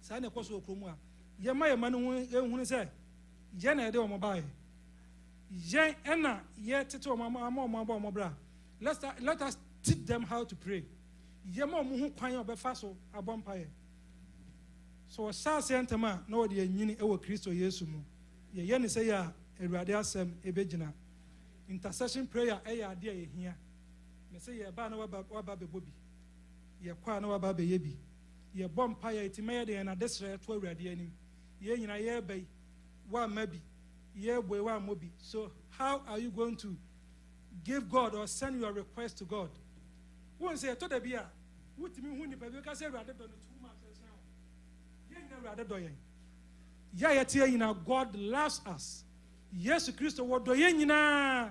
Sign a course of Cromwell. Ye my man who say, Jenna de mobile. Jen Enna yet to my bra. Let us teach them how to pray. Ye mom who quine of a faso a bumpire. So a sa sentama no the yini ewo Christo Yesumu. Ye yen say ya a radiasem ebegina. Intercession prayer a dear here. Me say ye ban wa baby bobby. Ye kwa no baby yebi. Ye bumpire it may and a desert to radiating. Ye in a year bay, one maybe, ye way one mobi. So, how are you going to give God or send your request to God? One say, to the beer, what do you mean? Because I rather than 2 months. Ye never rather doing. Yet here in our God loves us. Yes, Christo, what do ye na?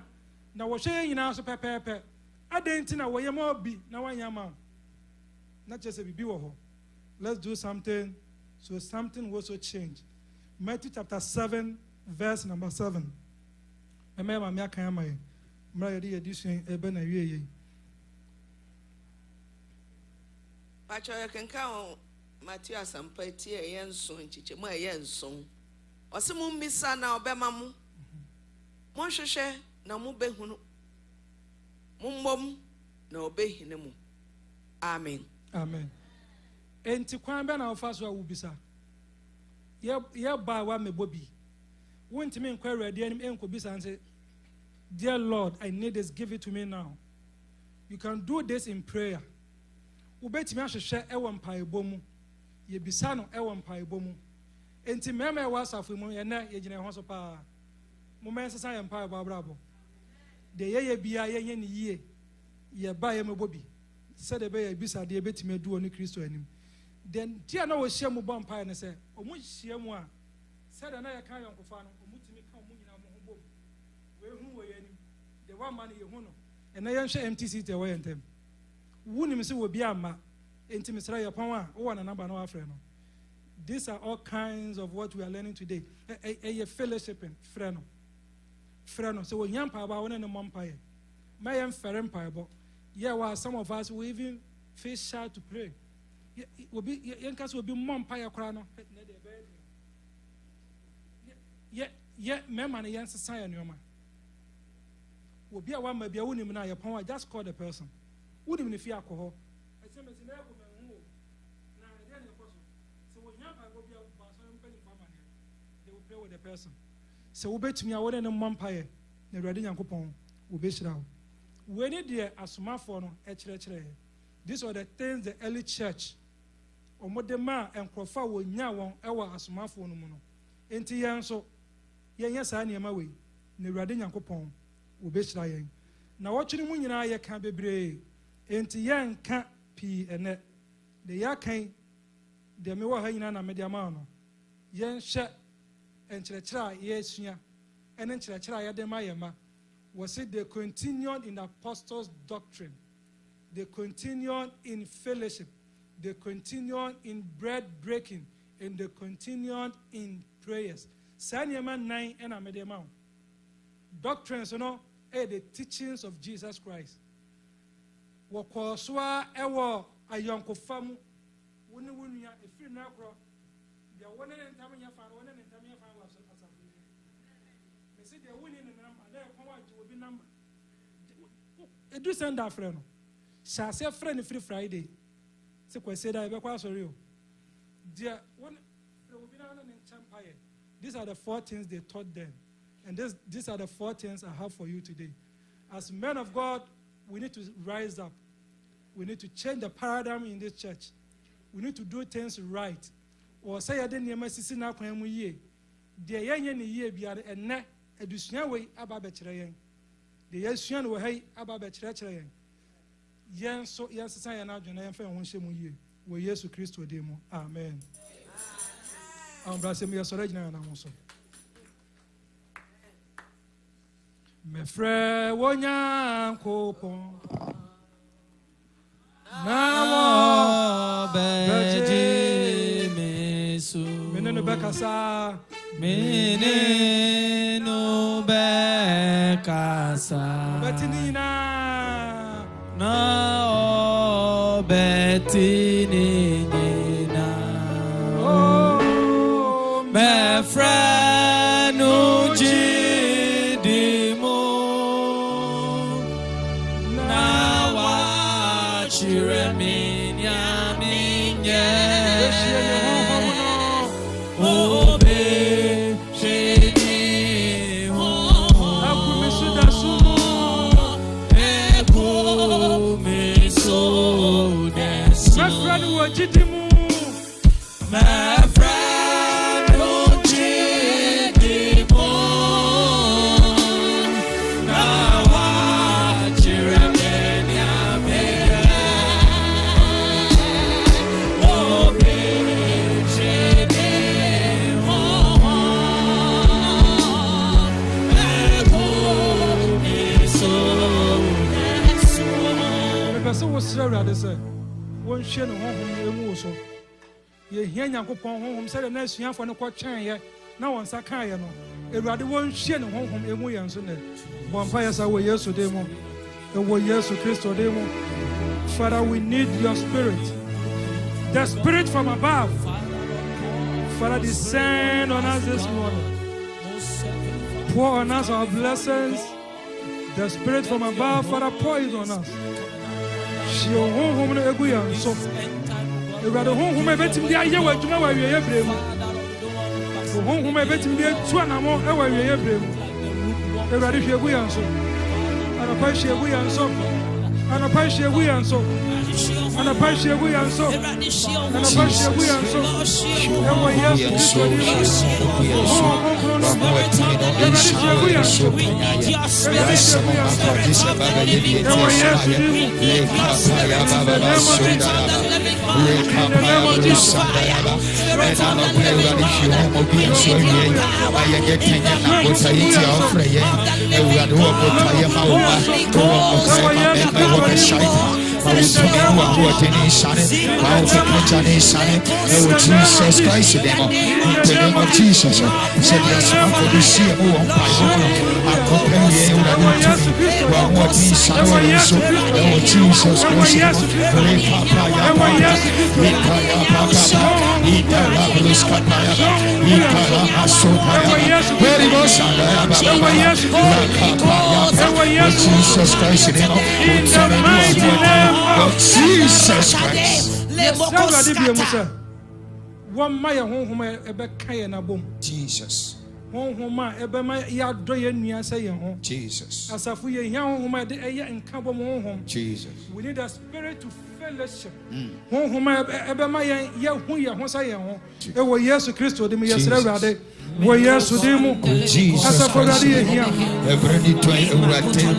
Now, what say in our super pepper? I didn't know where you might be now. I am not just a baby. Let's do something. So something will also change. Matthew chapter 7, verse number 7. Remember, me can my Mary edition eben a year. Pacho can count Matthew and Petty and son, teacher, my yen son. Or some missa now, Bemamu. Monshe, no mube hunu. Mumbom, no be hinemu. Amen. Amen. Enti kwamba na ofaso awubisa ye ba wa mebobi wontimi nkwa ready anim enkobisa and say, dear Lord, I need this, give it to me now. You can do this in prayer. Ubetimi ahwehwe ewo mpaebo mu ye bisa no ewo mpaebo mu enti mema e wasafo mu ye na ye gine ho so pa mo mensesa ye mpaebo abrabo de ye bia ye nye ne yie ye ba ye mebobi said be ye bisa de betimi adu oni Kristo anim. Then tia na wo hia mu bompa ne se omu hia mu a said na ye kan yonkofa no omu timi kan omu nyina mo ho bom we hu wo ye anim the one man ye hu no and na ye hwe MTC te wo ye ntem wunim se wo bia ama enti misra ye pon a wo na number no afre no. These are all kinds of what we are learning today. A fellowshipping friend. Freno, so when Yampa about one and a mumpire. My am fair empire. Yeah, while some of us will even feel shy to pray. Will be Yankas will be mumpire crown. Yet, mem and a young society, your man. Will be a one, maybe a woman, I upon I just call the person. Wouldn't even if you alcohol. I say, Miss Now, then, so when Yampa will be a they will play with the person. So we bet me I wouldn't a mumpire, the Radin Yankopon, will be shroud. When it dear as my phone, these are the things the early church or Modema and Crofa will now our as my phone. Enti yan so, yes, I near my way, the Radin Yankopon will be shroud. Now, watching when you I can't be brave. Enti yan can't pee and net. The yakin, the Miwa Haina Mediamano. Yan shat. And Chira, yes, and then Chira Yademayama was it they continued in the apostles' doctrine, they continued in fellowship, they continued in bread breaking, and they continued in prayers. Sanyama 9 and Amedemau. Doctrines, the teachings of Jesus Christ. Wakoswa ewo ayonko famu woni wonia efiri na kro dia woni ne ntam nya fa woni ne ntam nya fa wa so asa me se dia woni ne number na ko wa ji obi number edu send that friend no sha se friend free Friday se kwese da be kwa sorry o dia woni obi na ne champagne. These are the 4 things they taught them, and these are the 4 things I have for you today. As men of God, we need to rise up. We need to change the paradigm in this church. We need to do things right. Or say I didn't hear sisi na kwa mu ye. De yenye ni ye biare enne edusua we aba be kire yen. De yesua no hai aba be kire kire yen. Yen so yen sesa yen adwena yen fa ho hye mu ye. Wo Yesu Kristo de mu. Amen. Ambrase me yesore gina na mo so. Me frɛ wonya kopon na wo beji mesu meneno bekasa betinina na o betinina oh me frɛ no ji Share no home emu so ye hia Nyankopon honhom se na asuafo no kwotwen ye na won sa kan ye no ewurade won hie no honhom emu ye nso ne bompa ye sa wo Yesu de mu e wo Yesu Kristo de mu. Father, we need your spirit, the spirit from above. Father, descend on us this morning, pour on us our blessings. The spirit from above, Father, pour it on us. Your home eguya so ewurade honhom ebetim dia ye wadwuma wa wiye brem honhom ebetim dia tu anamo e wa wiye brem ewurade hwe eguya so anapa hwe eguya so anapa hwe eguya so anapa hwe eguya so anapa hwe eguya so ewo Yesu Jesus Christ, in the name of Jesus, said yes, for the sea of one by one. I compare you one more piece of Jesus Christ. Jesus Christ, in the mighty name of Jesus Christ. One my home, ebe kaya na bom. Jesus. Home, ebe my ya doye niya say home. Jesus. Asafu ye home de eya enka bom home. Jesus. We need a spirit to fellowship. Home ebe my ya hu ya ho say home. E wo Yesu Kristo de me yesra urade. Wo Yesu de mu. Asafu urade ye hia.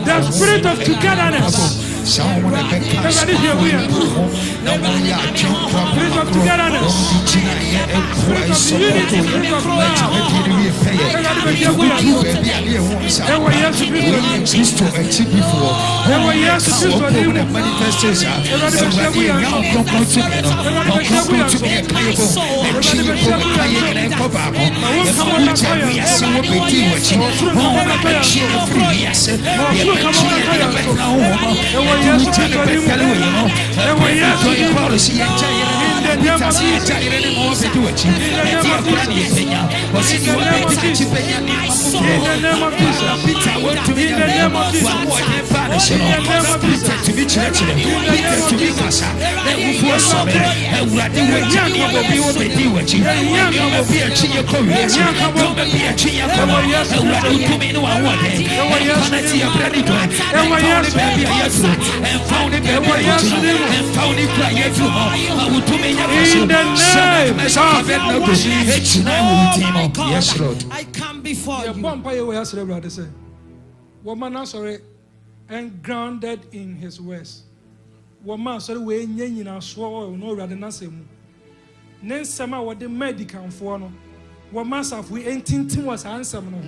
The spirit of togetherness. Everybody here we are. Spirit of togetherness. Spirit of unity. Spirit of love. Everybody here we are. Yes, Lord. I come before you. Woman, sorry, and grounded in his words. Woman, sorry, we nyina swore no rather than say. Nen sama what the medical for no. Woman, if we ain't tinting was handsome no.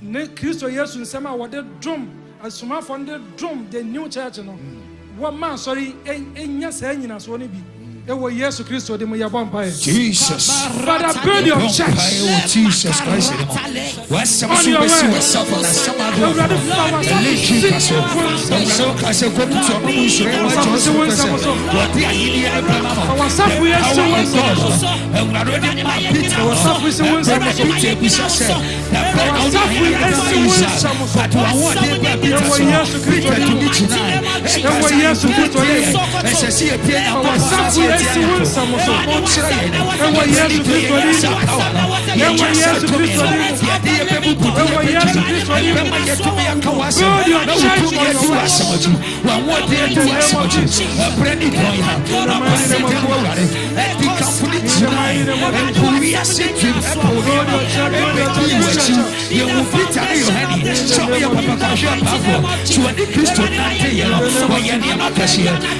Ne Christo Yesu sama what the drum as suma from the drum the new church no. Woman, sorry, and yes, nyina so ni bi. Jesus. Father, build your church. Jesus Christ. On your way.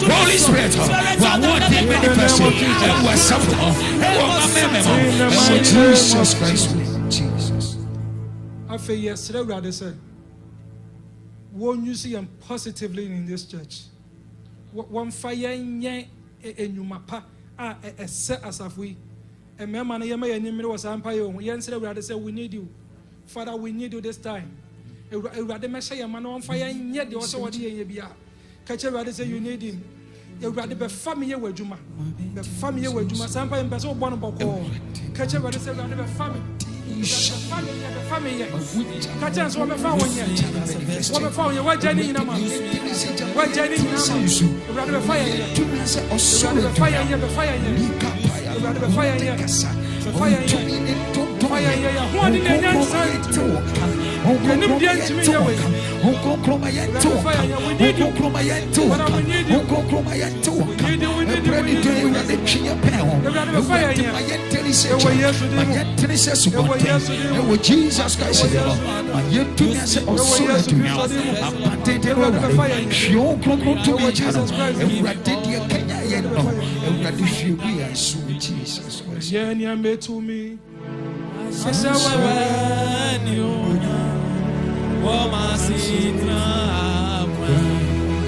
Holy Spirit, Jesus Christ. Jesus. I feel yes, rather say, won't you see him positively in this church? One fire in you mapa, a set as if we, a man, and was empire. Yes, rather say, we need you. Father, we need you this time. A rather messiah man on fire, and yet you also what you be. Catch a rather say, you need him. You rather be family with Juma. The family with Juma, Sampa and Basso Bonaboko. Catch a rather say, rather be family. Family, catch us what we found yet. What we found, what Jenny in a man. What Jenny in a man. Rather be fire here. Rather be fire here, the fire here. Rather be fire here. The fire here. Fire here. What in the inside? Can you be to me away? We need you. Jesus Christ,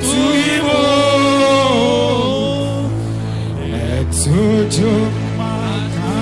Tu Jojo Makawasama.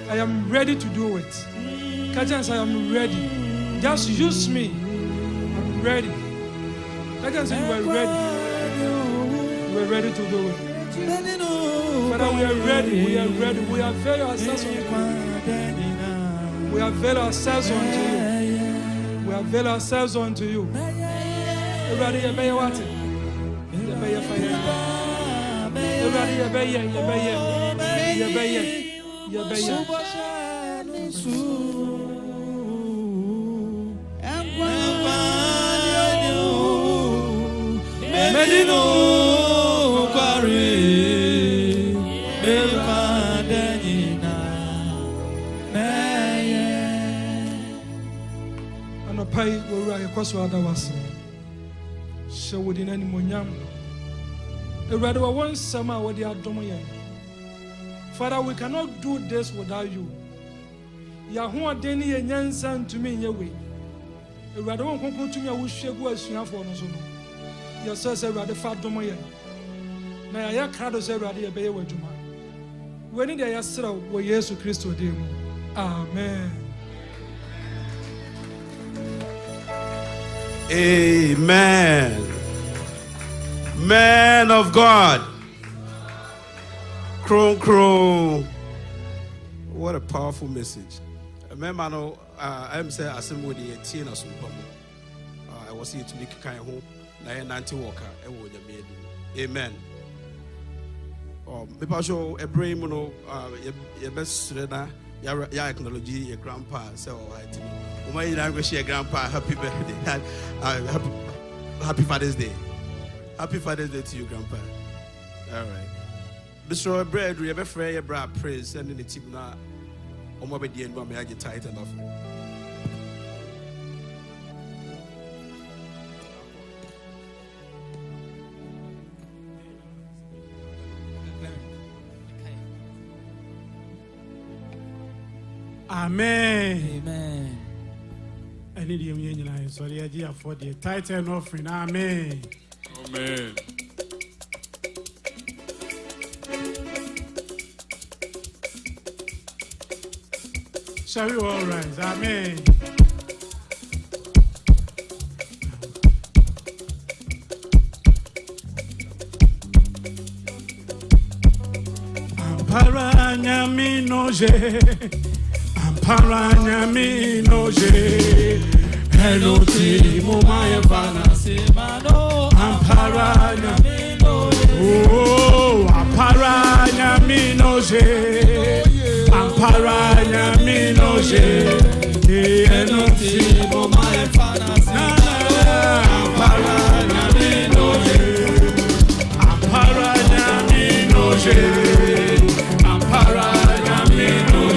I am ready to do it. Kajans, I am ready. Just use me. I'm ready. Kajans, you are ready. We are ready to do it. Father, we are ready. We are ready. We avail ourselves unto you. We avail ourselves unto you. We avail ourselves unto you. Everybody, you better what? You better fire. Everybody, you better, you better, you better, you better. Medino Kwari Belkadenina Meye Anopai wura yekoso adawase she wodi nani monyam Ewurade wa won sama wodi adomo yen Father, we cannot do this without you. Yahu adeni ye nyansa ntumi nyewe Ewurade won konkon tumi a wo hwegu asuafo no so no Yes, sir, rather fat domoye. Now, I can't say rather a bay with Juma. When did I say, well, yes, Christo demo. Amen. Amen. Man of God. Kron. What a powerful message. Remember, I'm saying, I said, what the 18 or something. I was here to make a kind of home. Amen. People show a brain, your best reader, your acknowledge your grandpa. So, I wish your grandpa happy birthday. Happy Father's Day. Happy Father's Day to you, grandpa. All right. Mr. Bread, we have a friend, bra praise, and in the team now. I'm going to be the end of the title of Amen. Amen. I need you in so the idea for the tithe and offering. Amen. Amen. Shall we all rise? Amen. Amparanya minoje. Amparanya minoje. Hello Timo Mayavana Simano. Amparanya minoje. Oh, amparanya minoje. Amparanya minoje. Hello Timo Mayavana Simano. Amparanya minoje. Amparanya minoje. Amparanya minoje.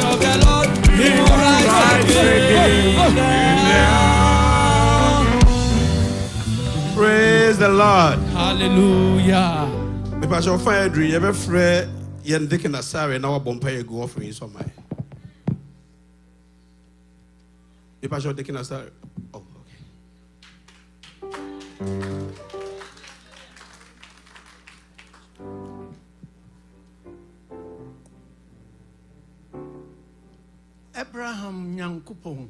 of the Lord, he will rise again. Praise the Lord. Hallelujah. The pastor fire dream. You ever fret? You're thinking of sorry. Now I'm bumping go offering somewhere. The pastor thinking of sorry. Oh, okay. Abraham Nyankupon,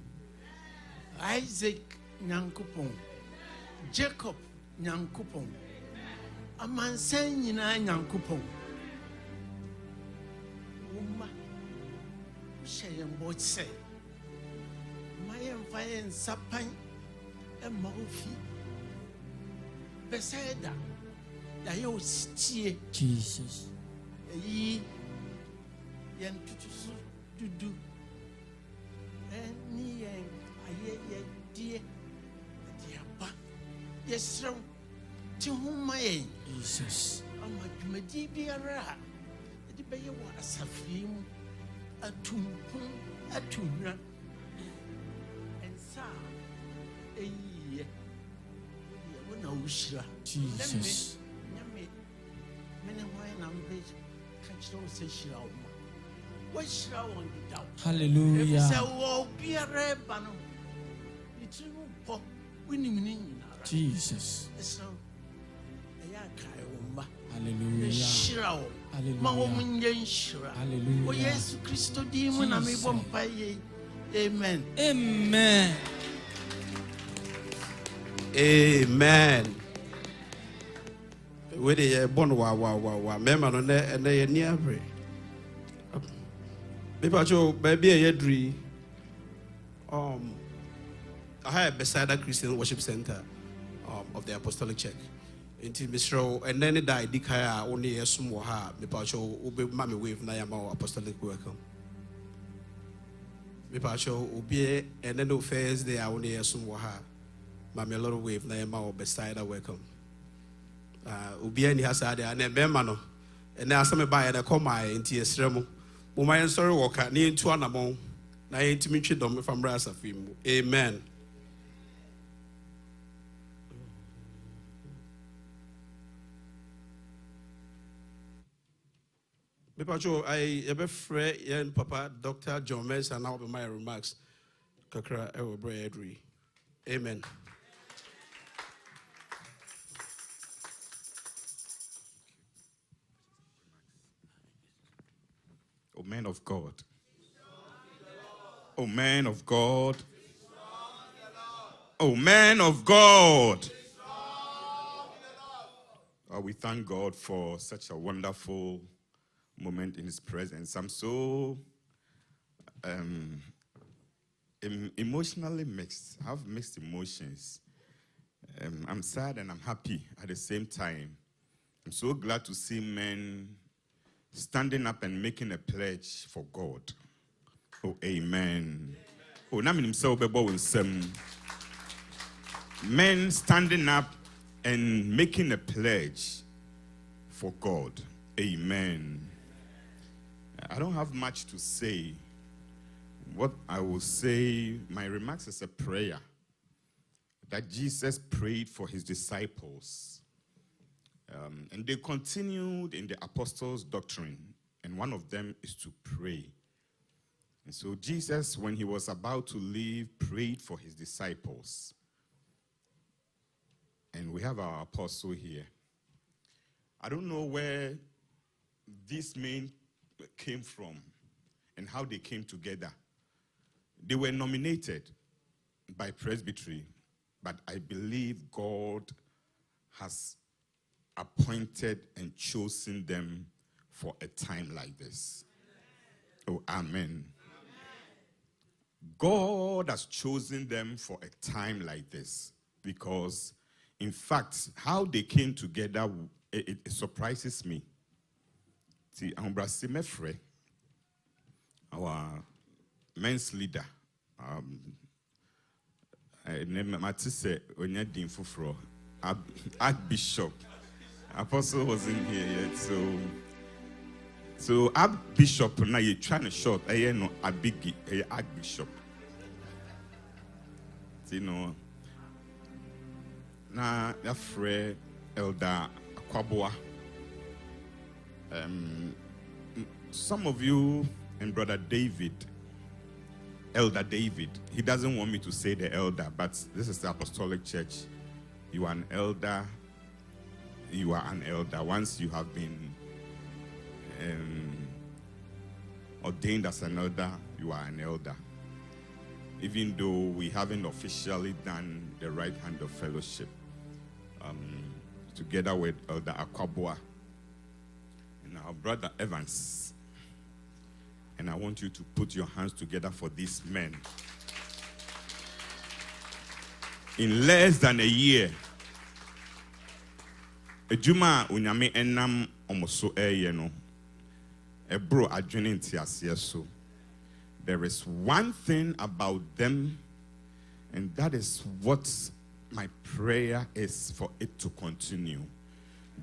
Isaac Nyankupon, Jacob Nyankupon, Amansen Yina Nyankupon. Uma, Shayan both say, Mayan Fire and Sapan and Maufi. Beside that, the yo steer Jesus. Ye Yan to do. Ni aye dear yes sir to whom my Jesus amadi biara the be wa asafim atumpu atumra and sa ye wona ushira Jesus nyame mene why na mbe kanchiro se shira o hallelujah. Jesus. Hallelujah. Amen. Amen. Amen. Where they born wa member no and they near pray. Maybe a yedri. I have beside a Christian worship center of the Apostolic Church. Until Mr. And then it died. Dikaya only a small ha. Me pacho ube mami wave na yama apostolic welcome. Me pacho ube and then the first day I only a small ha. Mami a lot of wave na yama beside a welcome. Ube any hasade and then bemano. And then I saw me buy and I come my into a sremo. My story walker near to an among na intimate dom from Rasa film. Amen. I ever friend and Papa Dr. John Mess and now my remarks. Kakra ever breadry. Amen. O man of God. O man of God. O man of God. We thank God for such a wonderful moment in His presence. I'm so emotionally mixed. I have mixed emotions. I'm sad and I'm happy at the same time. I'm so glad to see men standing up and making a pledge for God. Oh, amen. Oh, men standing up and making a pledge for God. Amen. I don't have much to say. What I will say, my remarks is a prayer that Jesus prayed for his disciples. And they continued in the apostles' doctrine, and one of them is to pray. And so Jesus, when he was about to leave, prayed for his disciples. And we have our apostle here. I don't know where these men came from and how they came together. They were nominated by presbytery, but I believe God has appointed and chosen them for a time like this. Oh, amen. God has chosen them for a time like this because, in fact, how they came together, it surprises me. See, Ambrasimefre, our men's leader, Archbishop, Apostle wasn't here yet, so So Archbishop now you trying to short. I no a big Archbishop. You know. Now your friend Elder Akwaboa. Some of you and Brother David, Elder David, he doesn't want me to say the elder, but this is the Apostolic Church. You are an elder. You are an elder. Once you have been ordained as an elder, you are an elder. Even though we haven't officially done the right hand of fellowship, together with Elder Akwaboa and our brother Evans. And I want you to put your hands together for these men. In less than a year, Ejuma unyame enam omoso no. Ebro adwene ntiasie so. There is one thing about them, and that is what my prayer is for it to continue.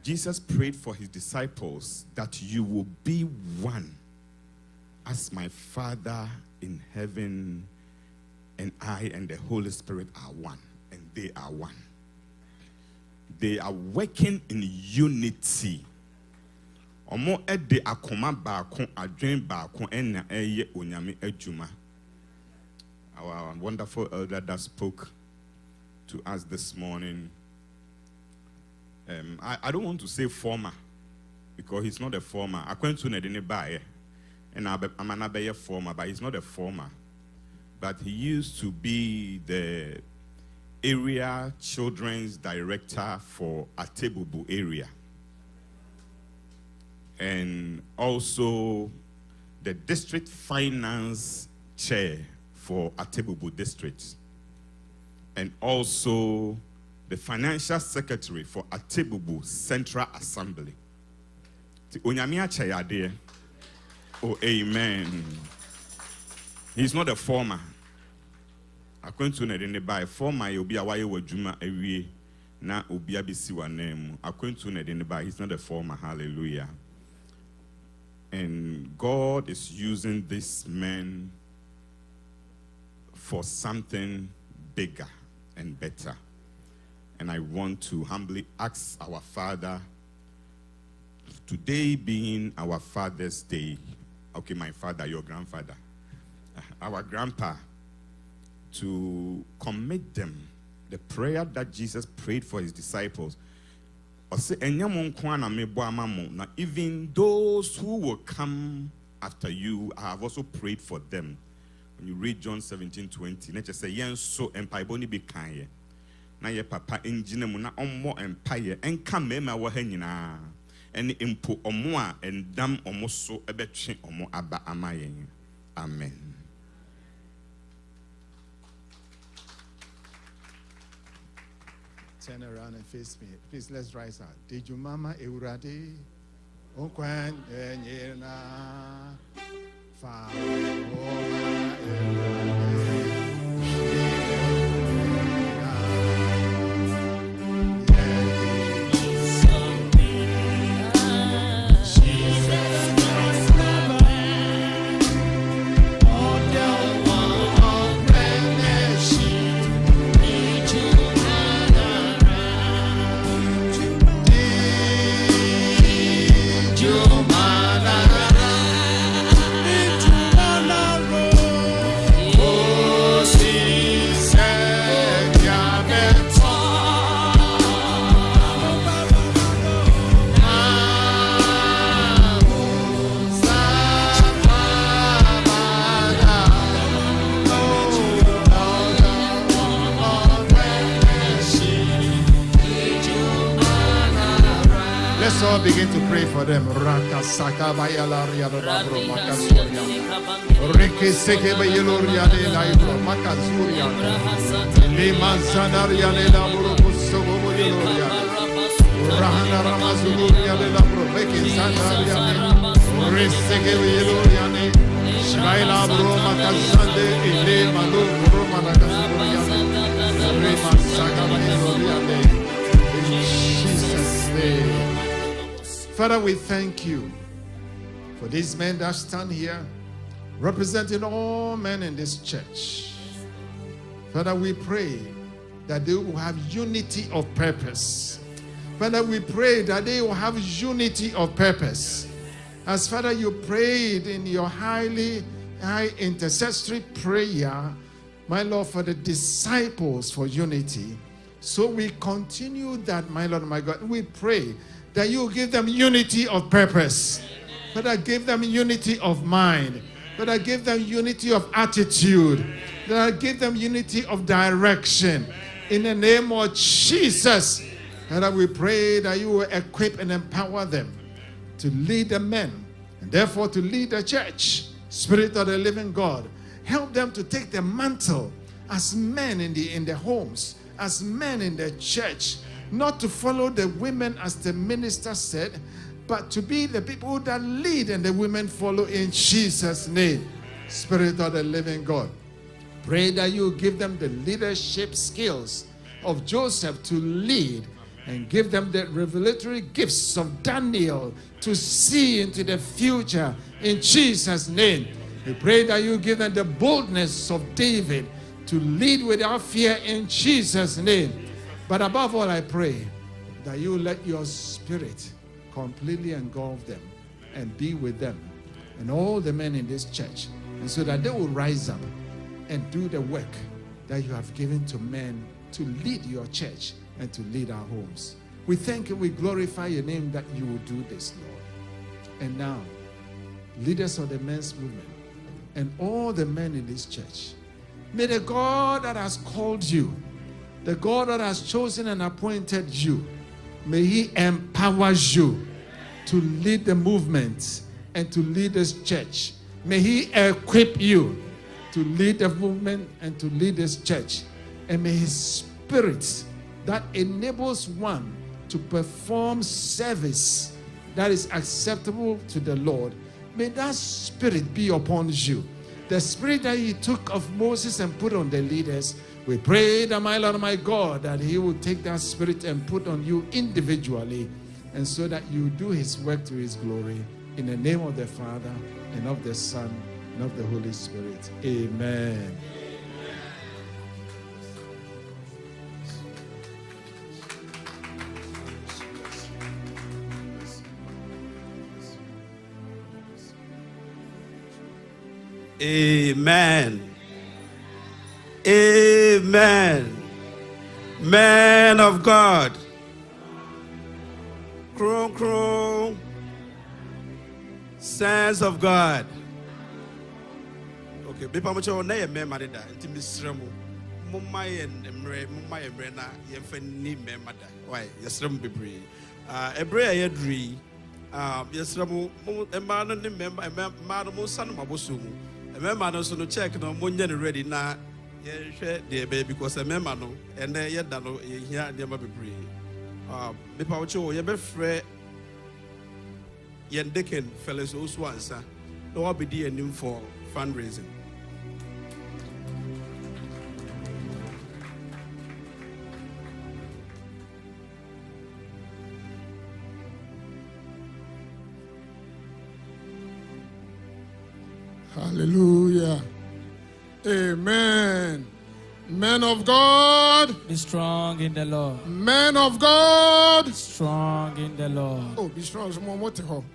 Jesus prayed for his disciples that you will be one as my Father in heaven and I and the Holy Spirit are one, and they are one. They are working in unity. Omo ede akoma baako adwen baako enna eye onyame adwuma. Our wonderful elder that spoke to us this morning. I don't want to say former, because he's not a former. I went to Nedine Baye, and I'm an former, but he's not a former. But he used to be the area children's director for Atebubu area, and also the district finance chair for Atebubu district, and also the financial secretary for Atebubu Central Assembly. Oh, amen. He's not a former. According to Nedine former, you'll be a wire with Juma every na Ubia Bisiwa name. According to Nedine he's not a former. Hallelujah. And God is using this man for something bigger and better. And I want to humbly ask our Father, today being our Father's Day, okay, my father, your grandfather, our grandpa, to commit them, the prayer that Jesus prayed for his disciples. Even those who will come after you, I have also prayed for them. When you read John 17:20, let's just say, "Yen so empire boni be kanye." Na ye papa engine mu na ommo empire enka mema wo ha nyina. Ene impo omo a endam omo so ebetwe omo aba amayen. Amen. Turn around and face me. Please, let's rise out. Did you mama eurade? Onkwan enyena fa begin to pray for them. Raka saka bayala riado dabro makasuria. Reke seke bayeloria de laibro makasuria. Le manzanaria de dabro kusogo bayeloria. Rahana ramazuria de dabro beke sanaria de. Reseke bayeloria de. Shaila bro makasande ile malu bro makasuria. Rema saka bayeloria de. In Jesus' name. Father, we thank you for these men that stand here, representing all men in this church. Father, we pray that they will have unity of purpose. Father, we pray that they will have unity of purpose. As Father, you prayed in your high intercessory prayer, my Lord, for the disciples for unity. So we continue that, my Lord, my God. We pray that you give them unity of purpose. Father, give them unity of mind. Father, give them unity of attitude. Father, give them unity of direction. In the name of Jesus, Father, we pray that you will equip and empower them to lead the men, and therefore to lead the church. Spirit of the living God, help them to take the mantle as men in the homes, as men in the church, not to follow the women as the minister said, but to be the people that lead and the women follow in Jesus' name. Spirit of the living God, pray that you give them the leadership skills of Joseph to lead, and give them the revelatory gifts of Daniel to see into the future in Jesus' name. We pray that you give them the boldness of David to lead without fear in Jesus' name. But above all, I pray that you let your spirit completely engulf them and be with them and all the men in this church, and so that they will rise up and do the work that you have given to men to lead your church and to lead our homes. We thank you, we glorify your name that you will do this, Lord. And now, leaders of the men's movement and all the men in this church, may the God that has called you, the God that has chosen and appointed you, may he empower you to lead the movement and to lead this church. May he equip you to lead the movement and to lead this church. And may his spirit that enables one to perform service that is acceptable to the Lord, may that spirit be upon you. The spirit that he took of Moses and put on the leaders, we pray that, my Lord, my God, that he will take that spirit and put on you individually, and so that you do his work to his glory. In the name of the Father, and of the Son, and of the Holy Spirit. Amen. Amen. Amen. Man of God. Kron kron. Sons of God. Okay, bipa mo cho na ye me marida nti misremu mumma ye mre na ye fa ni me mada why yesremu bebre ebre ye dri yesremu emma no ni memma no mo sanu maboso mu emma no so no check no mo nya ready na ye hwe de be because emma no ene ye da no ye hia de ma bebre bipa mo cho ye be frɛ Yendeken fellows also answer. No, I'll be the name for fundraising. Hallelujah. Amen. Men of God, be strong in the Lord. Men of God, be strong in the Lord. Oh, be strong.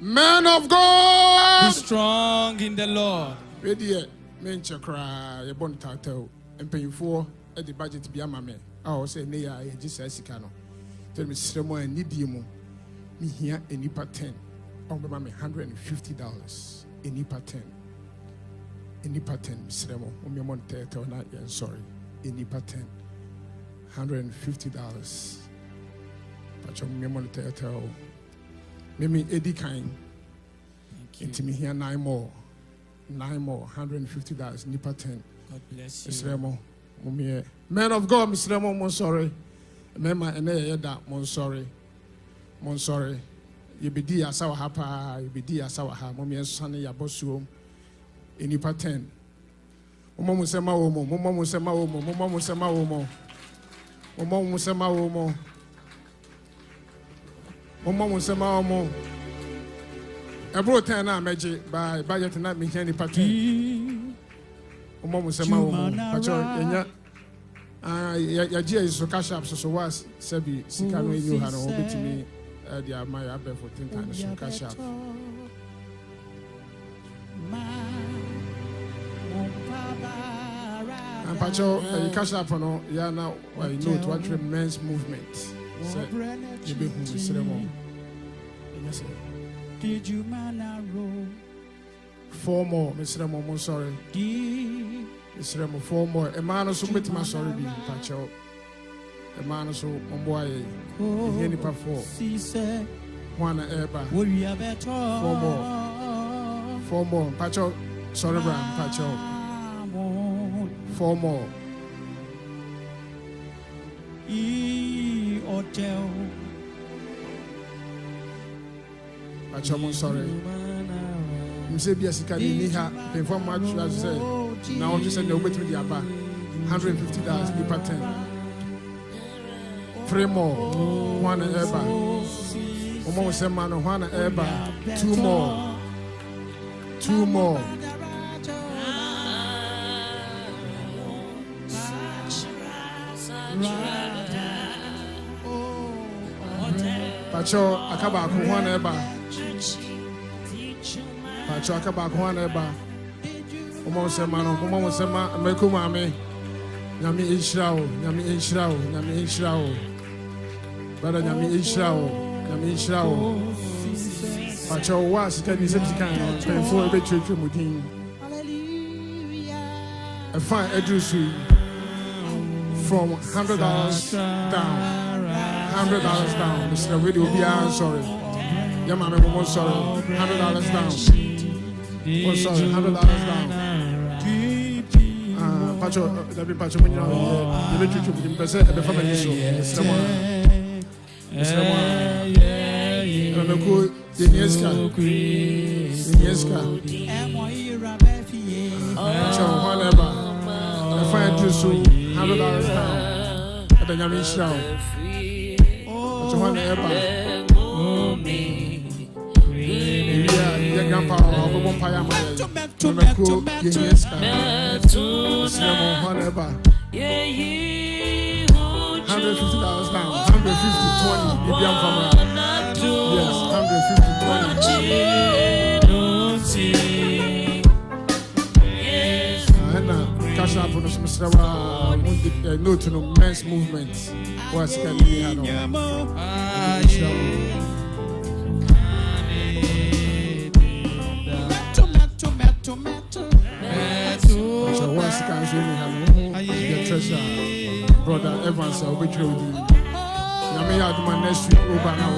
Men of God, be strong in the Lord. Ready, men chakra, you born tattoo, and paying for at the budget be a mamma. I will say, Nay, I just as Sicano. Tell me, Sremo and Nidium, me here a nipa 10. On the mammy, $150. A nipa 10. A nipa 10, Sremo, on your monte, sorry. Nipa 10, $150. But your money tell me Eddie kind. Into me here 9 more, $150. Nipa 10. God bless you. Mr. Remo, man of God, Mr. Remo, mon sorry. Remember, and that mon sorry. You be dear, sour hapa, you be dear, sour ha, mommy and sonny, your boss room. Nipa 10. Mama musema omo. I brought 10 meji by budget not me any pattern. Mom was a man, your dear is so cash up so was Sebi Sikano you had all bit to me my abbe for 10 times so cash up. And Pacho, cash up on all, yeah, now I know to what men's movement. So, you be who is ceremony. Did you man a roll? 4 more, Mr. Momo, sorry. Mr. Mo 4 more. A man also met my sorry, Pacho. A man also on boy. Any per 4. One eba. 4 more. Pacho, sorry, Bram, Pacho. 4 more. Hotel. I'm sorry. You say, yes, you can be here. Before much, as I say, now you send the way to the Abba. $150 per 10. 3 more. 1 eba. Almost a man, 1 eba. 2 more. 2 more. Pacho akaba ko 1 eba. Pacho akaba ko 1 eba. Omo se ma meku mame. Nyame inshirawo, nyame inshirawo, nyame inshirawo. Bada nyame inshirawo, nyame inshirawo. Pacho wa sika ni se sika no, penfo e be twetwe mudin. A fine edusu from $100 down. $100 down. Mr. Radio will be sorry. Yeah, mamma, we're sorry. $100 down. We're sorry. $100 down. Pacho, let me Pacho when you're the literature with him. The family show. Mr. I'm a good Yeska. Pacho, whatever. I find you so $100 down. At the Yamin show. Yeah, grandpa, one pie, $150 down, 150, 20, yes, 150, 20. Cash up on the Mr. No to no men's movement. What's can be had on? So what's can really have the treasure? Brother Evans, I'll be true with you. I may have my next week over now.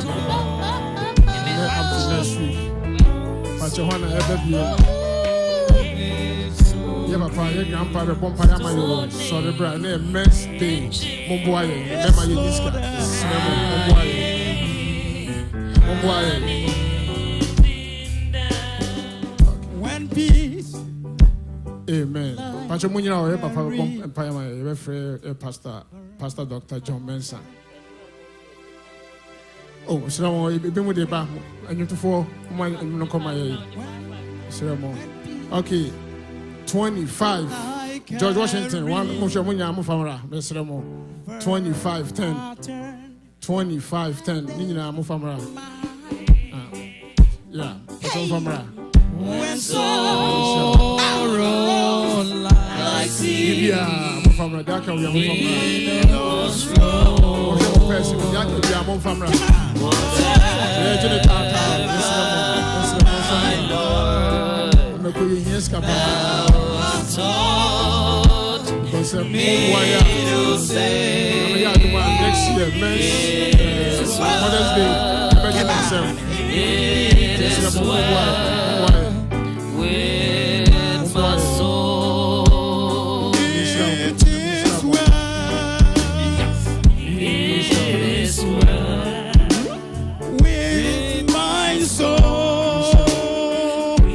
Up to next week. But you want to ever be. Yeah, papa, your grandpa, the Bompire, sorry, brother, name men's day. Momboy, remember your disc. Momboy. When peace. Amen. Pacho Munya, papa, Empire, my referee, Pastor Dr. John Mensa. Oh, so you've been with the back, and you to 4 months, no come my ceremony. Okay. 25 George Washington one mushamunya mufamra mesremo 2510 2510 nina mufamra yeah mufamra when sorrow like sea yeah mufamra daka we mufamra yeah jene tata mesremo because next year, Mother's Day, imagine myself. With my soul, it is well. It is well with my soul.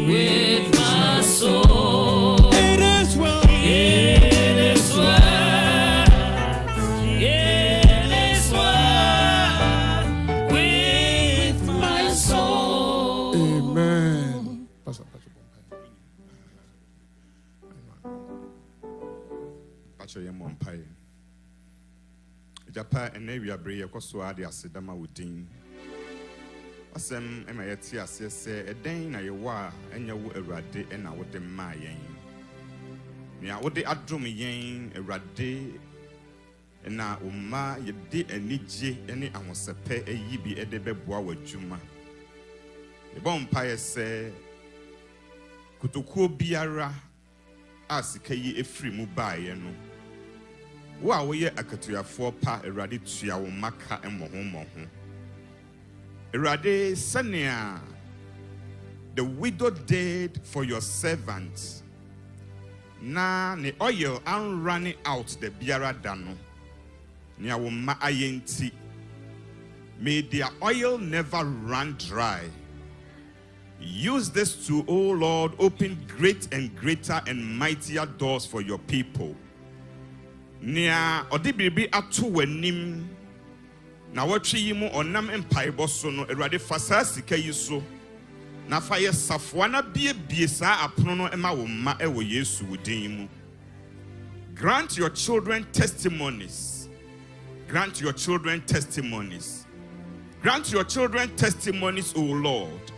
With my soul. Amen. Pacho Yemompai. Japan and Navy Abbey, Kosua, the Asidama Woodin. Asem, Emayatia says, a dane, a wa, and you were a rade, and I would demand yen. Nia would the adrum yen, a rade, and now Uma, ye did a niji, any I was a pay a yibi a debeboa with Juma. The bonfire say, Kutuku biara, as Kayi a free mubayeno. Wa we akatuya for pa erade tua wo maka emohomo ho erade sania the widow did for your servant na ne oil and running out the biara dano nia wo ma ayenti may their oil never run dry. Use this to, O Lord, open great and greater and mightier doors for your people. Nia odibibi atu wenim na watwi yimu onam empaibo so no erade fasa sika yiso na fa ye safwa na bie saa apono no ema wo ma ewo Yesu wudin mu. Grant your children testimonies. Grant your children testimonies. Grant your children testimonies, O Lord.